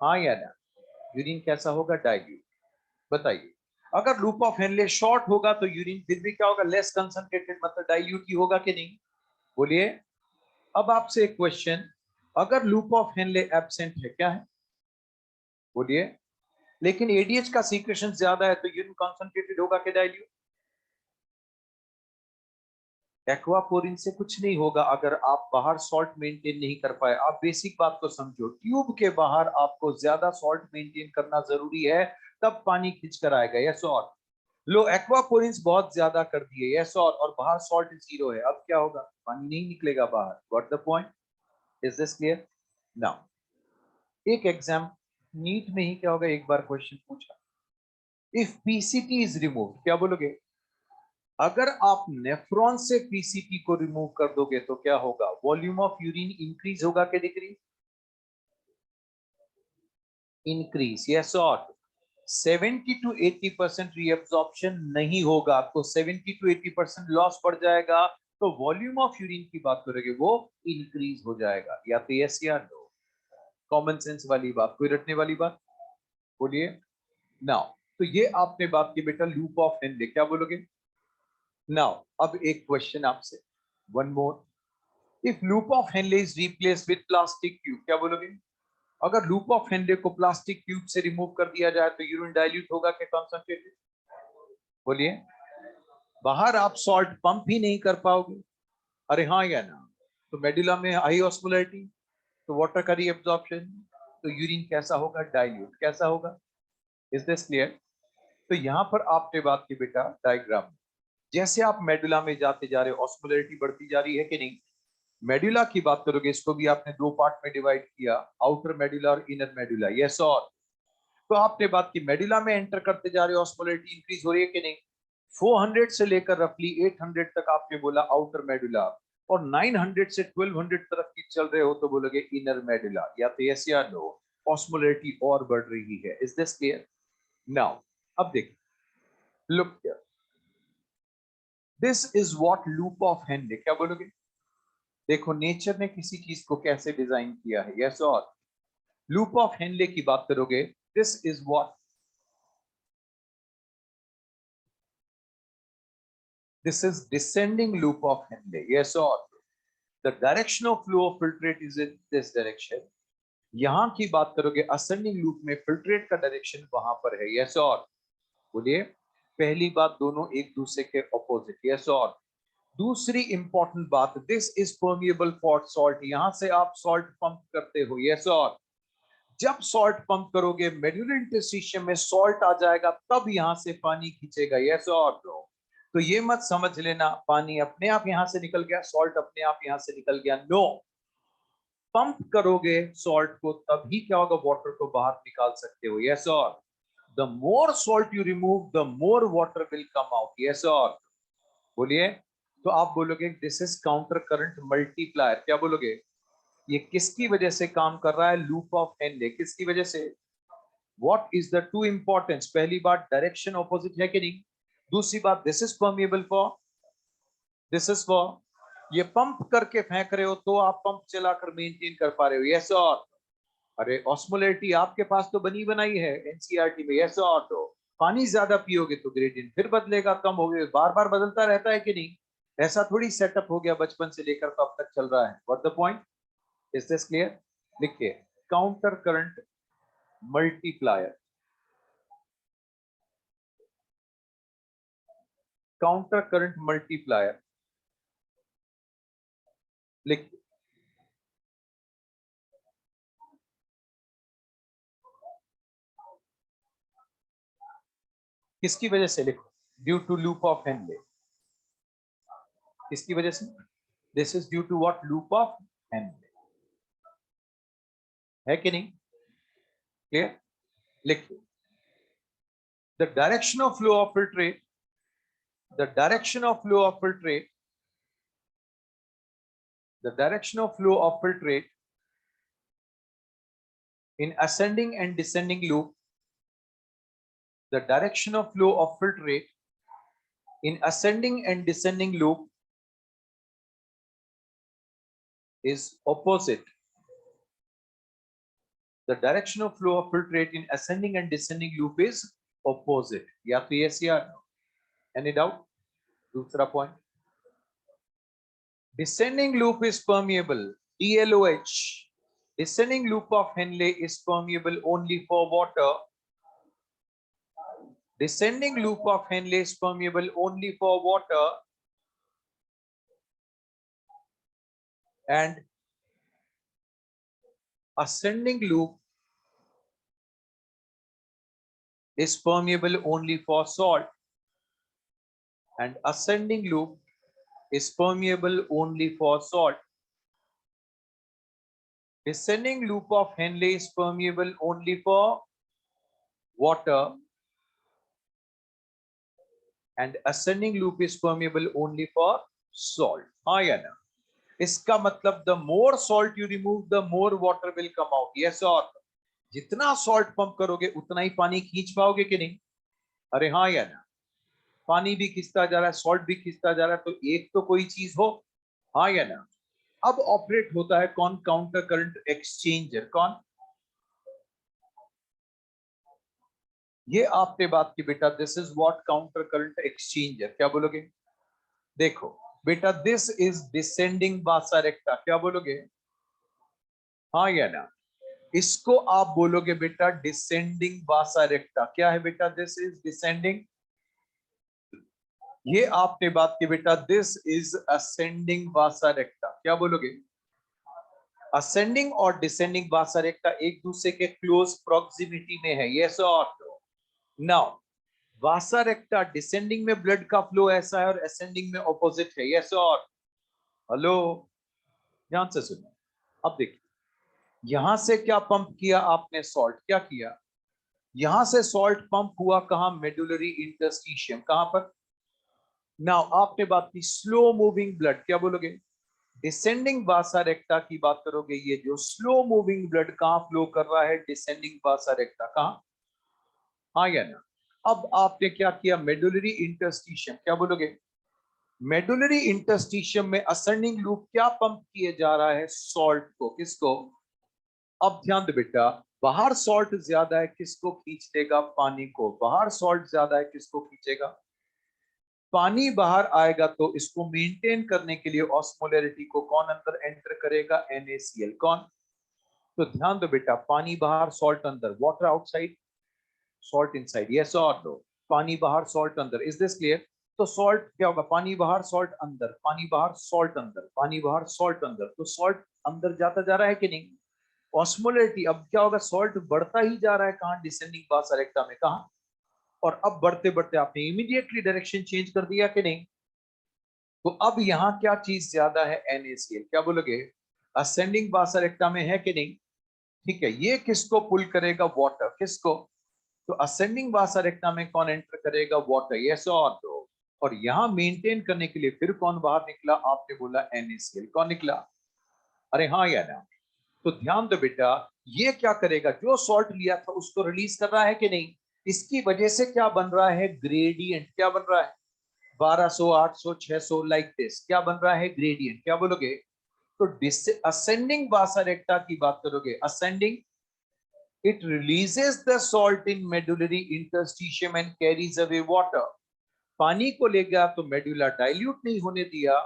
हाँ या ना? Urine कैसा होगा? Dilute. बताइए, अगर loop of Henley short होगा तो urine फिर भी क्या होगा? लेस कंसंट्रेटेड, मतलब डाइल्यूट ही होगा कि नहीं? बोलिए। अब आपसे एक क्वेश्चन, अगर लूप ऑफ हेनले एब्सेंट है, क्या है? बोलिए। लेकिन एडीएच का सीक्रेशन ज्यादा है, तो यूरिन कंसंट्रेटेड होगा कि डाइल्यूट? एक्वापोरिन से कुछ नहीं होगा अगर आप बाहर सॉल्ट मेंटेन नहीं कर पाए। आप बेसिक बात को समझो, ट्यूब के बाहर आपको ज्यादा सॉल्ट मेंटेन करना जरूरी है, तब पानी खींच कर आएगा, यस और। लो एक्वापोरिन्स बहुत ज्यादा कर दिए, यस और बाहर सॉल्ट जीरो है, अब क्या होगा? पानी नहीं निकलेगा बाहर। Got the point? Is this clear? Now एक एग्जाम नीट में ही क्या होगा, एक बार क्वेश्चन पूछा, इफ पीसीटी इज रिमूव, क्या बोलोगे? अगर आप नेफ्रॉन से पीसीटी को रिमूव कर दोगे तो क्या होगा? वॉल्यूम ऑफ यूरिन इंक्रीज होगा कि डिक्रीज? इंक्रीज, यस और। 70 to 80% रीअब्जॉर्प्शन नहीं होगा, तो 70 to 80% लॉस पड़ जाएगा, तो वॉल्यूम ऑफ यूरिन की बात करेंगे वो इंक्रीज हो जाएगा, या तो यस या नो? कॉमन सेंस वाली बात, कोई रटने वाली बात? बोलिए। नाउ तो ये आपने बात की बेटा लूप ऑफ हेनले, क्या बोलोगे? नाउ अब एक क्वेश्चन आपसे, one more. If loop of Henle is replace with plastic tube, क्या बोलोगे? अगर लूप ऑफ हेनले को प्लास्टिक ट्यूब से रिमूव कर दिया जाए तो यूरिन डाइल्यूट होगा कि कंसंट्रेटेड? बोलिए। बाहर आप सॉल्ट पंप ही नहीं कर पाओगे, अरे हाँ या ना? तो मेडुला में हाई ऑस्मोलैरिटी, तो वाटर का रीअब्जॉर्प्शन, तो यूरिन कैसा होगा? डाइल्यूट। कैसा होगा? Is this clear? तो यहां पर आपने बात की बेटा डायग्राम, जैसे आप मेडुला में जाते जा रहे हो ऑस्मोलैरिटी बढ़ती जा रही है कि नहीं? मेडुला की बात करोगे, इसको भी आपने दो पार्ट में डिवाइड किया, आउटर मेडुला और इनर मेडुला, यस और। तो आपने बात की मेडुला में एंटर करते जा रहे हो ऑस्मोलैरिटी इंक्रीज हो रही है कि नहीं? 400 से लेकर रफली 800 तक आपने बोला आउटर मेडुला, और 900 से 1200 तक की चल रहे हो तो बोलोगे इनर मेडुला, या तो यस या नो? ऑस्मोलैरिटी और बढ़ रही है, इज दिस क्लियर? नाउ अब देखिए, look here, this is what loop of Henle, क्या बोलोगे? देखो नेचर ने किसी चीज को कैसे डिजाइन किया है, यस और। लूप ऑफ हेनले की बात करोगे, this is what, this is descending loop of Henle, yes or. The direction of flow of filtrate is in this direction. यहां की बात करोगे असेंडिंग लूप में फिल्ट्रेट का डायरेक्शन वहां पर है, यस और। बोलिए। पहली बात, दोनों एक दूसरे के ऑपोजिट, यस और। दूसरी इंपॉर्टेंट बात, this is permeable for salt, यहां से आप सॉल्ट पंप करते हो, यस और। जब सॉल्ट पंप करोगे मेडुलर इंटरस्टिशियम में सॉल्ट आ जाएगा, तब यहां से पानी खींचेगा, यस और नो? तो ये मत समझ लेना पानी अपने आप यहां से निकल गया, सॉल्ट अपने आप यहां से निकल गया, नो। पंप करोगे सॉल्ट को, तभी क्या होगा? वाटर को बाहर निकाल सकते हो, yes or. The more salt you remove the more water will come out, yes और। बोलिए। तो आप बोलोगे this is counter current multiplier. क्या बोलोगे? ये किसकी वजह से काम कर रहा है? Loop of Henle. किसकी वजह से? What is the two importance? पहली बात डायरेक्शन ऑपोजिट है कि नहीं। दूसरी बात this is permeable for, this is for, ये पंप करके फेंक रहे हो तो आप पंप चलाकर मेंटेन कर पा रहे हो। यस और? अरे ऑस्मोलैरिटी आपके पास तो बनी बनाई है एनसीईआरटी में। यस और? तो पानी ज्यादा पियोगे तो ग्रेडियंट फिर बदलेगा, कम हो गए, बार बार बदलता रहता है कि नहीं। ऐसा थोड़ी सेटअप हो गया बचपन से लेकर तो अब तक चल रहा है। What the point? Is this clear? लिखिए counter current multiplier, counter current multiplier लिख। किसकी वजह से? लिखो due to loop of Henle. किसकी वजह से? This is due to what? Loop of Henle. है कि नहीं? क्लियर? लिखिए the direction of flow of filtrate, the direction of flow of filtrate, the direction of flow of filtrate in ascending and descending loop, the direction of flow of filtrate in ascending and descending loop is opposite. The direction of flow of filtrate in ascending and descending loop is opposite. या तो yes या no. Any doubt? दूसरा point. Descending loop is permeable. DLOH. Descending loop of Henle is permeable only for water. Descending loop of Henle is permeable only for water, and ascending loop is permeable only for salt, and ascending loop is permeable only for salt. Descending loop of Henle is permeable only for water, and ascending loop is permeable only for salt. हाँ या ना? इसका मतलब the more salt you remove, the more water will come out. Yes or? जितना salt pump करोगे उतना ही पानी खींच पाओगे कि नहीं? अरे हाँ या ना? पानी भी खींचता जा रहा है, सॉल्ट भी खींचता जा रहा है, तो एक तो कोई चीज हो। हाँ या ना? अब ऑपरेट होता है कौन? Counter current exchanger. कौन? ये आपने बात की बेटा, this is what? Counter current exchanger. क्या बोलोगे? देखो बेटा दिस इज डिसेंडिंग बासा रेक्टा। क्या बोलोगे? हाँ या ना? इसको आप बोलोगे बेटा डिसेंडिंग बासा रेक्टा। क्या है बेटा? This is descending. ये आपने बात की बेटा, दिस इज असेंडिंग बासा रेक्टा। क्या बोलोगे? असेंडिंग और डिसेंडिंग बासा रेक्टा एक दूसरे के क्लोज प्रॉक्सिमिटी में है। यस और? नाउ वासा रेक्टा डिसेंडिंग में ब्लड का फ्लो ऐसा है और असेंडिंग में ऑपोजिट है। यस और? हेलो, ध्यान से सुनो। अब देखिए यहां से क्या पंप किया आपने? सॉल्ट। क्या किया? यहां से सॉल्ट पंप हुआ कहां? Medullary interstitium. कहां पर? नाउ आपने बात की स्लो मूविंग ब्लड। क्या बोलोगे? डिसेंडिंग वासा रेक्टा की बात करोगे। ये जो स्लो मूविंग ब्लड कहां फ्लो कर रहा है? डिसेंडिंग वासा रेक्टा। कहां? हाँ या ना? अब आपने क्या किया? Medullary interstitium. क्या बोलोगे? मेडुलरी इंटरस्टिशियम में असेंडिंग लूप क्या पंप किए जा रहा है? सॉल्ट को। किसको? अब ध्यान दो बेटा, बाहर सॉल्ट ज्यादा है, किसको खींच लेगा? पानी को। बाहर सॉल्ट ज्यादा है, किसको खींचेगा? पानी बाहर आएगा तो इसको मेंटेन करने के लिए ऑस्मोलैरिटी को कौन अंदर एंटर करेगा? NaCl। कौन? तो ध्यान दो बेटा, पानी बाहर सॉल्ट अंदर, water outside salt inside. Yes और नो? पानी बाहर सॉल्ट अंदर। Is this clear? तो सॉल्ट क्या होगा? पानी बाहर सॉल्ट अंदर, पानी बाहर सॉल्ट अंदर, पानी बाहर सॉल्ट अंदर, तो सॉल्ट अंदर जाता जा रहा है कि नहीं? ऑस्मोलैरिटी अब क्या होगा? सॉल्ट बढ़ता ही जा रहा है। कहां? डिसेंडिंग वासा रेक्टा में। कहां? और अब बढ़ते बढ़ते आपने इमीडिएटली डायरेक्शन चेंज कर दिया कि नहीं? तो अब यहाँ क्या चीज ज्यादा है? NaCl। क्या बोलोगे? असेंडिंग वासा रेक्टा में है कि नहीं? ठीक है, ये किसको पुल करेगा? वाटर। किसको? तो असेंडिंग वासा रेक्टा में कौन एंटर करेगा? वाटर। यस और नो? और यहां मेंटेन करने के लिए फिर कौन बाहर निकला? आपने बोला NaCl। कौन निकला? अरे हाँ या ना? तो ध्यान दो बेटा, ये क्या करेगा? जो सॉल्ट लिया था उसको रिलीज कर रहा है कि नहीं? इसकी वजह से क्या बन रहा है? ग्रेडियंट। क्या बन रहा है? 1200, 800, 600 लाइक दिस। क्या बन रहा है? ग्रेडियंट। क्या बोलोगे? तो असेंडिंग वासारेक्टा की बात करोगे, ascending, it releases the salt in medullary interstitium and carries away water। पानी को ले गया तो मेडुला डाइल्यूट नहीं होने दिया,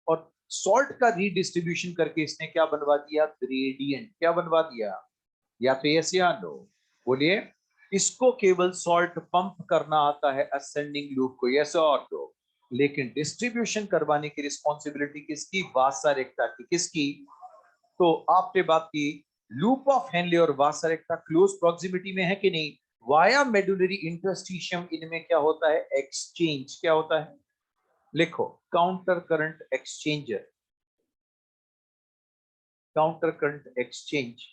और सॉल्ट का रीडिस्ट्रीब्यूशन करके इसने क्या बनवा दिया? ग्रेडियंट। क्या बनवा दिया? या तो यस या नो? बोलिए। इसको केवल सॉल्ट पंप करना आता है, असेंडिंग लूप को, यस और नो। लेकिन डिस्ट्रीब्यूशन करवाने की रिस्पॉन्सिबिलिटी किसकी? वासारेक्टा की। किसकी? तो आपने बात की, लूप ऑफ हेनले और वासारेक्टा क्लोज प्रॉक्सिमिटी में है कि नहीं? वाया मेडुलरी इंटरस्टिशियम इनमें क्या होता है? एक्सचेंज। क्या होता है? लिखो, counter current exchanger, counter current exchange.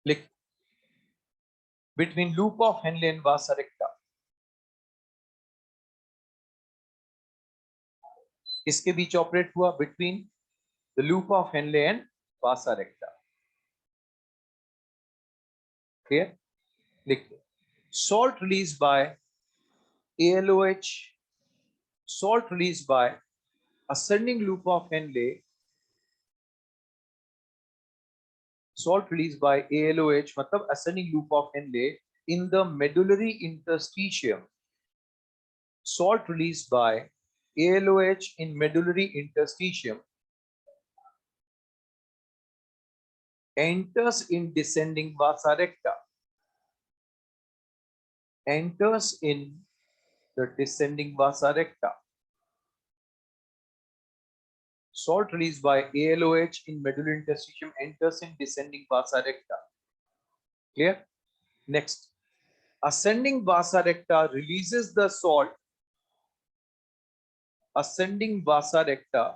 लिख, between loop of Henle and vasa recta, किसके बीच ऑपरेट हुआ? Between the loop of Henle and vasa recta. Clear? लिखिए, salt released by ALOH, salt released by ascending loop of Henle, salt released by ALOH मतलब ascending loop of Henle in the medullary interstitium, salt released by ALOH in medullary interstitium enters in descending vasa recta, enters in the descending vasa recta. Salt released by ALOH in medullary interstitium enters in descending vasa recta. Clear? Next, ascending vasa recta releases the salt. Ascending vasa recta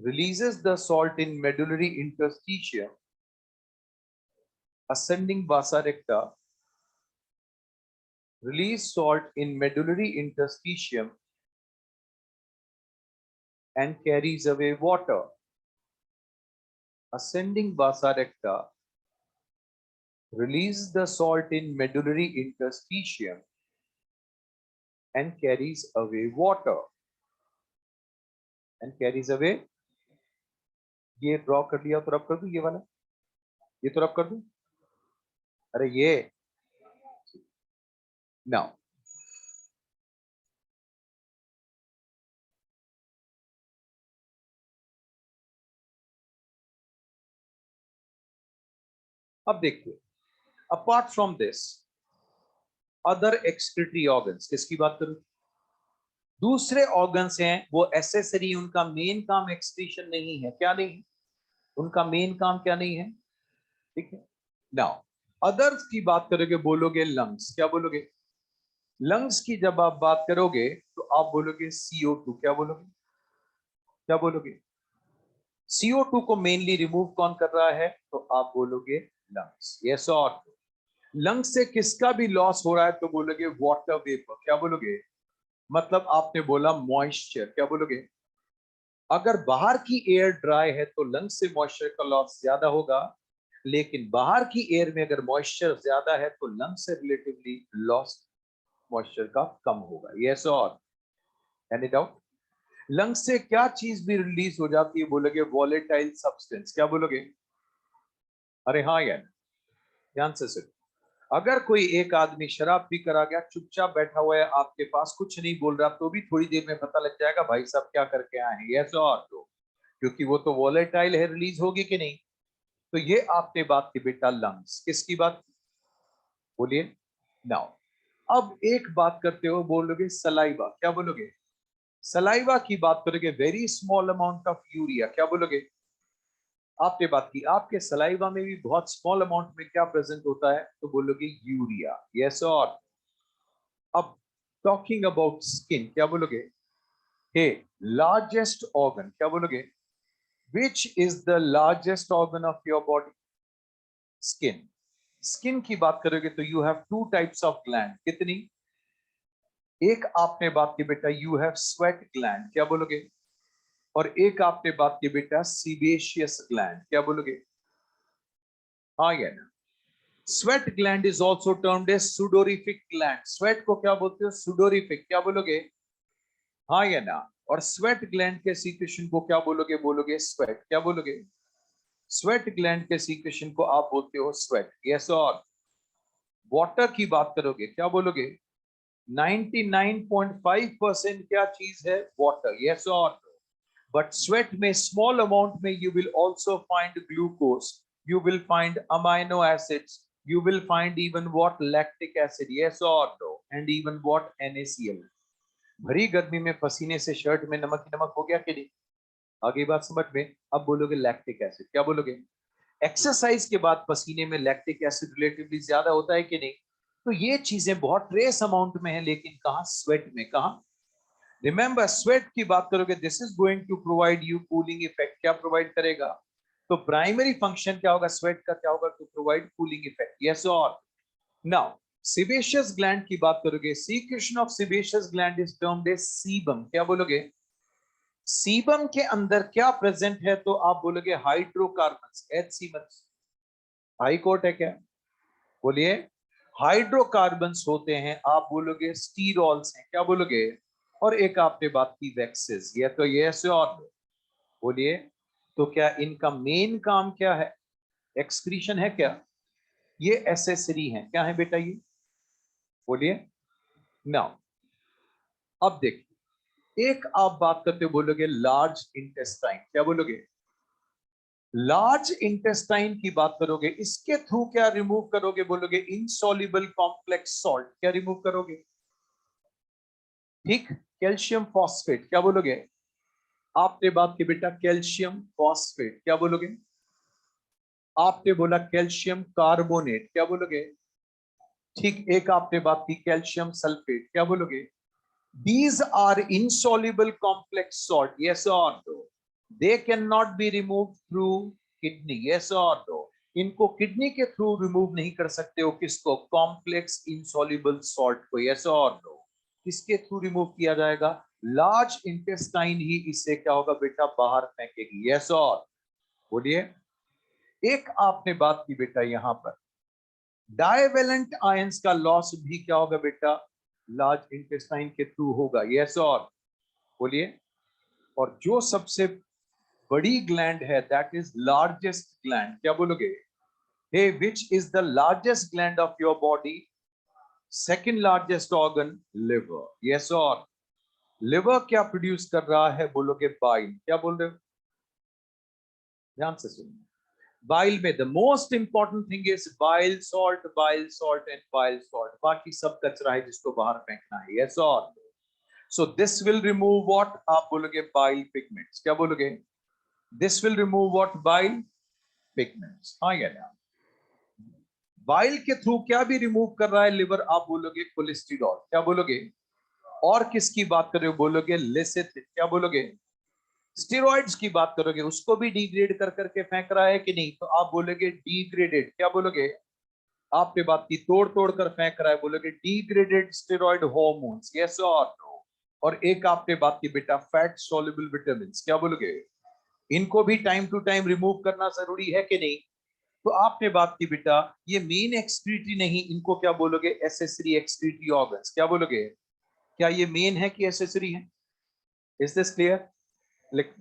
releases the salt in medullary interstitium. Ascending vasa recta release salt in medullary interstitium and carries away water. Ascending vasa recta releases the salt in medullary interstitium and carries away water. And carries away, ये draw कर लिया तो रब कर दूं, ये वाला, ये तो रब कर दूं, अरे ये नाउ अब देखिए, apart from this other excretory organs, किसकी बात करूं? दूसरे ऑर्गन्स हैं वो एसेसरी, उनका मेन काम एक्सक्रीशन नहीं है। क्या नहीं? उनका मेन काम क्या नहीं है? ठीक है। नाउ अदर्स की बात करोगे, बोलोगे लंग्स। क्या बोलोगे? लंग्स की जब आप बात करोगे तो आप बोलोगे CO2। क्या बोलोगे? क्या बोलोगे? CO2 को मेनली रिमूव कौन कर रहा है? तो आप बोलोगे लंग्स। यस और लंग्स से किसका भी लॉस हो रहा है तो बोलोगे वाटर वेपर। क्या बोलोगे? मतलब आपने बोला मॉइस्चर। क्या बोलोगे? अगर बाहर की एयर ड्राई है तो लंग्स से मॉइस्चर का लॉस ज्यादा होगा, लेकिन बाहर की एयर में अगर मॉइस्चर ज्यादा है तो लंग्स से रिलेटिवली लॉस मॉइस्चर का कम होगा। यस और एनी डाउट? लंग्स से क्या चीज भी रिलीज हो जाती है? बोलोगे वॉलेटाइल सब्सटेंस। क्या बोलोगे? अरे हाँ यार, ध्यान से सुन। अगर कोई एक आदमी शराब पी कर आ गया, चुपचाप बैठा हुआ है आपके पास, कुछ नहीं बोल रहा, तो भी थोड़ी देर में पता लग जाएगा भाई साहब क्या करके आए हैं। यस और तो क्योंकि वो तो वॉलेटाइल है, रिलीज होगी कि नहीं? तो ये आपने बात की बेटा लंग्स। किसकी बात? बोलिए नाउ। अब एक बात करते हो, बोलोगे सलाइवा। क्या बोलोगे? सलाइवा की बात करोगे, very small amount of urea. क्या बोलोगे? आपने बात की आपके सलाइवा में भी बहुत स्मॉल अमाउंट में क्या प्रेजेंट होता है? तो बोलोगे यूरिया। यस और अब टॉकिंग अबाउट स्किन। क्या बोलोगे? हे लार्जेस्ट ऑर्गन, क्या बोलोगे? विच is the largest organ of your body? Skin. Skin की बात करोगे तो you have two types of gland. कितनी? एक आपने बात की बेटा यू हैव स्वेट ग्लैंड, क्या बोलोगे? और एक आपने बात की बेटा सीबेशियस ग्लैंड, क्या बोलोगे? हाँ या ना? Sweat gland is also termed as sudorific gland. Sweat को क्या बोलते हो? सुडोरिफिक, क्या बोलोगे? हाँ या ना? और स्वेट ग्लैंड के सीक्रेशन को क्या बोलोगे? बोलोगे स्वेट, क्या बोलोगे? स्वेट ग्लैंड के सीक्रेशन को आप बोलते हो स्वेट। यस और वाटर की बात करोगे क्या बोलोगे? 99.5% क्या चीज है? वाटर। यस और बट स्वेट में स्मॉल अमाउंट में you will also find glucose, you will find amino acids, you will find even what lactic acid, yes or no, and even what NaCl। भरी गर्मी में पसीने से शर्ट में नमक ही नमक हो गया कि नहीं? आगे बात समझ में? अब बोलोगे लैक्टिक एसिड, क्या बोलोगे? एक्सरसाइज के बाद पसीने में लैक्टिक एसिड रिलेटिवली ज्यादा होता है कि नहीं? तो ये चीजें बहुत ट्रेस अमाउंट में है, लेकिन कहां? स्वेट में। कहां? रिमेंबर स्वेट की बात करोगे this is going to provide you cooling effect. क्या प्रोवाइड करेगा? तो प्राइमरी फंक्शन क्या होगा स्वेट का? क्या होगा? To provide cooling effect. Yes और नाउ सीबेशियस ग्लैंड की बात करोगे, secretion of sebaceous gland is termed as sebum. क्या बोलोगे? सीबम के अंदर क्या प्रेजेंट है? तो आप बोलोगे हाइड्रोकार्बन्स, HCl। हाई कोर्ट है क्या? बोलिए। हाइड्रोकार्बन्स होते हैं, आप बोलोगे स्टीरॉल्स हैं, क्या बोलोगे? और एक आपने बात की वैक्सेस, ये तो ये से और बोलिए। तो क्या इनका मेन काम क्या है? एक्सक्रीशन है क्या? ये एसेसरी है, क्या है बेटा ये? बोलिए। नाउ अब देखिए, एक आप बात करते हो बोलोगे लार्ज इंटेस्टाइन, क्या बोलोगे? लार्ज इंटेस्टाइन की बात करोगे, इसके थ्रू क्या रिमूव करोगे? बोलोगे इनसॉल्युबल कॉम्प्लेक्स सॉल्ट, क्या रिमूव करोगे? ठीक, कैल्शियम फॉस्फेट, क्या बोलोगे? आपने बात की बेटा कैल्शियम फॉस्फेट, क्या बोलोगे? आपने बोला कैल्शियम कार्बोनेट, क्या बोलोगे? ठीक, एक आपने बात की कैल्शियम सल्फेट, क्या बोलोगे? These are insoluble complex salt, yes or no? They cannot be removed through kidney, yes or no? इनको किडनी के थ्रू रिमूव नहीं कर सकते हो। किसको? कॉम्प्लेक्स इनसॉल्युबल सॉल्ट को, यस और नो? किसके थ्रू रिमूव किया जाएगा? लार्ज इंटेस्टाइन ही इससे क्या होगा बेटा? बाहर फेंकेगी, यस और बोलिए। एक आपने बात की बेटा यहां पर डाइवेलेंट आयंस का लॉस भी क्या होगा बेटा? लार्ज इंटेस्टाइन के थ्रू होगा, यस और बोलिए। और जो सबसे बड़ी ग्लैंड है दैट इज लार्जेस्ट ग्लैंड, क्या बोलोगे? Hey which is the largest gland of your body? Second largest organ liver, yes or liver क्या प्रोड्यूस कर रहा है? बोलोगे बाइल, क्या बोल रहे हो? ध्यान से सुनिए। बाइल में the most important thing is bile salt, bile salt and bile salt. बाकी सब कचरा है जिसको बाहर फेंकना है, यस और so this will remove what? आप बोलोगे बाइल पिगमेंट्स, क्या बोलोगे? This will remove what? Bile pigments. हाँ या ना? बाइल के थ्रू क्या भी रिमूव कर रहा है लिवर? आप बोलोगे कोलेस्ट्रॉल, क्या बोलोगे? और किसकी बात कर रहे हो? बोलोगे लेसिथिन, क्या बोलोगे? स्टेरॉइड्स की बात करोगे, उसको भी डिग्रेड कर करके फेंक रहा है कि नहीं? तो आप बोलोगे डिग्रेडेड, क्या बोलोगे? आपने बात की तोड़ तोड़ कर फेंक रहा है, बोलोगे डिग्रेडेड स्टेरॉइड हार्मोन्स, यस और नो? और एक आपने बात की बेटा फैट सॉल्युबल विटामिन्स, क्या बोलोगे? इनको भी टाइम टू टाइम रिमूव करना जरूरी है कि नहीं? तो आपने बात की बेटा ये मेन एक्सक्रीटरी नहीं, इनको क्या बोलोगे? एसेसरी एक्सक्रीटरी ऑर्गन्स, क्या बोलोगे? क्या ये मेन है कि एसेसरी है? Is this clear? लिख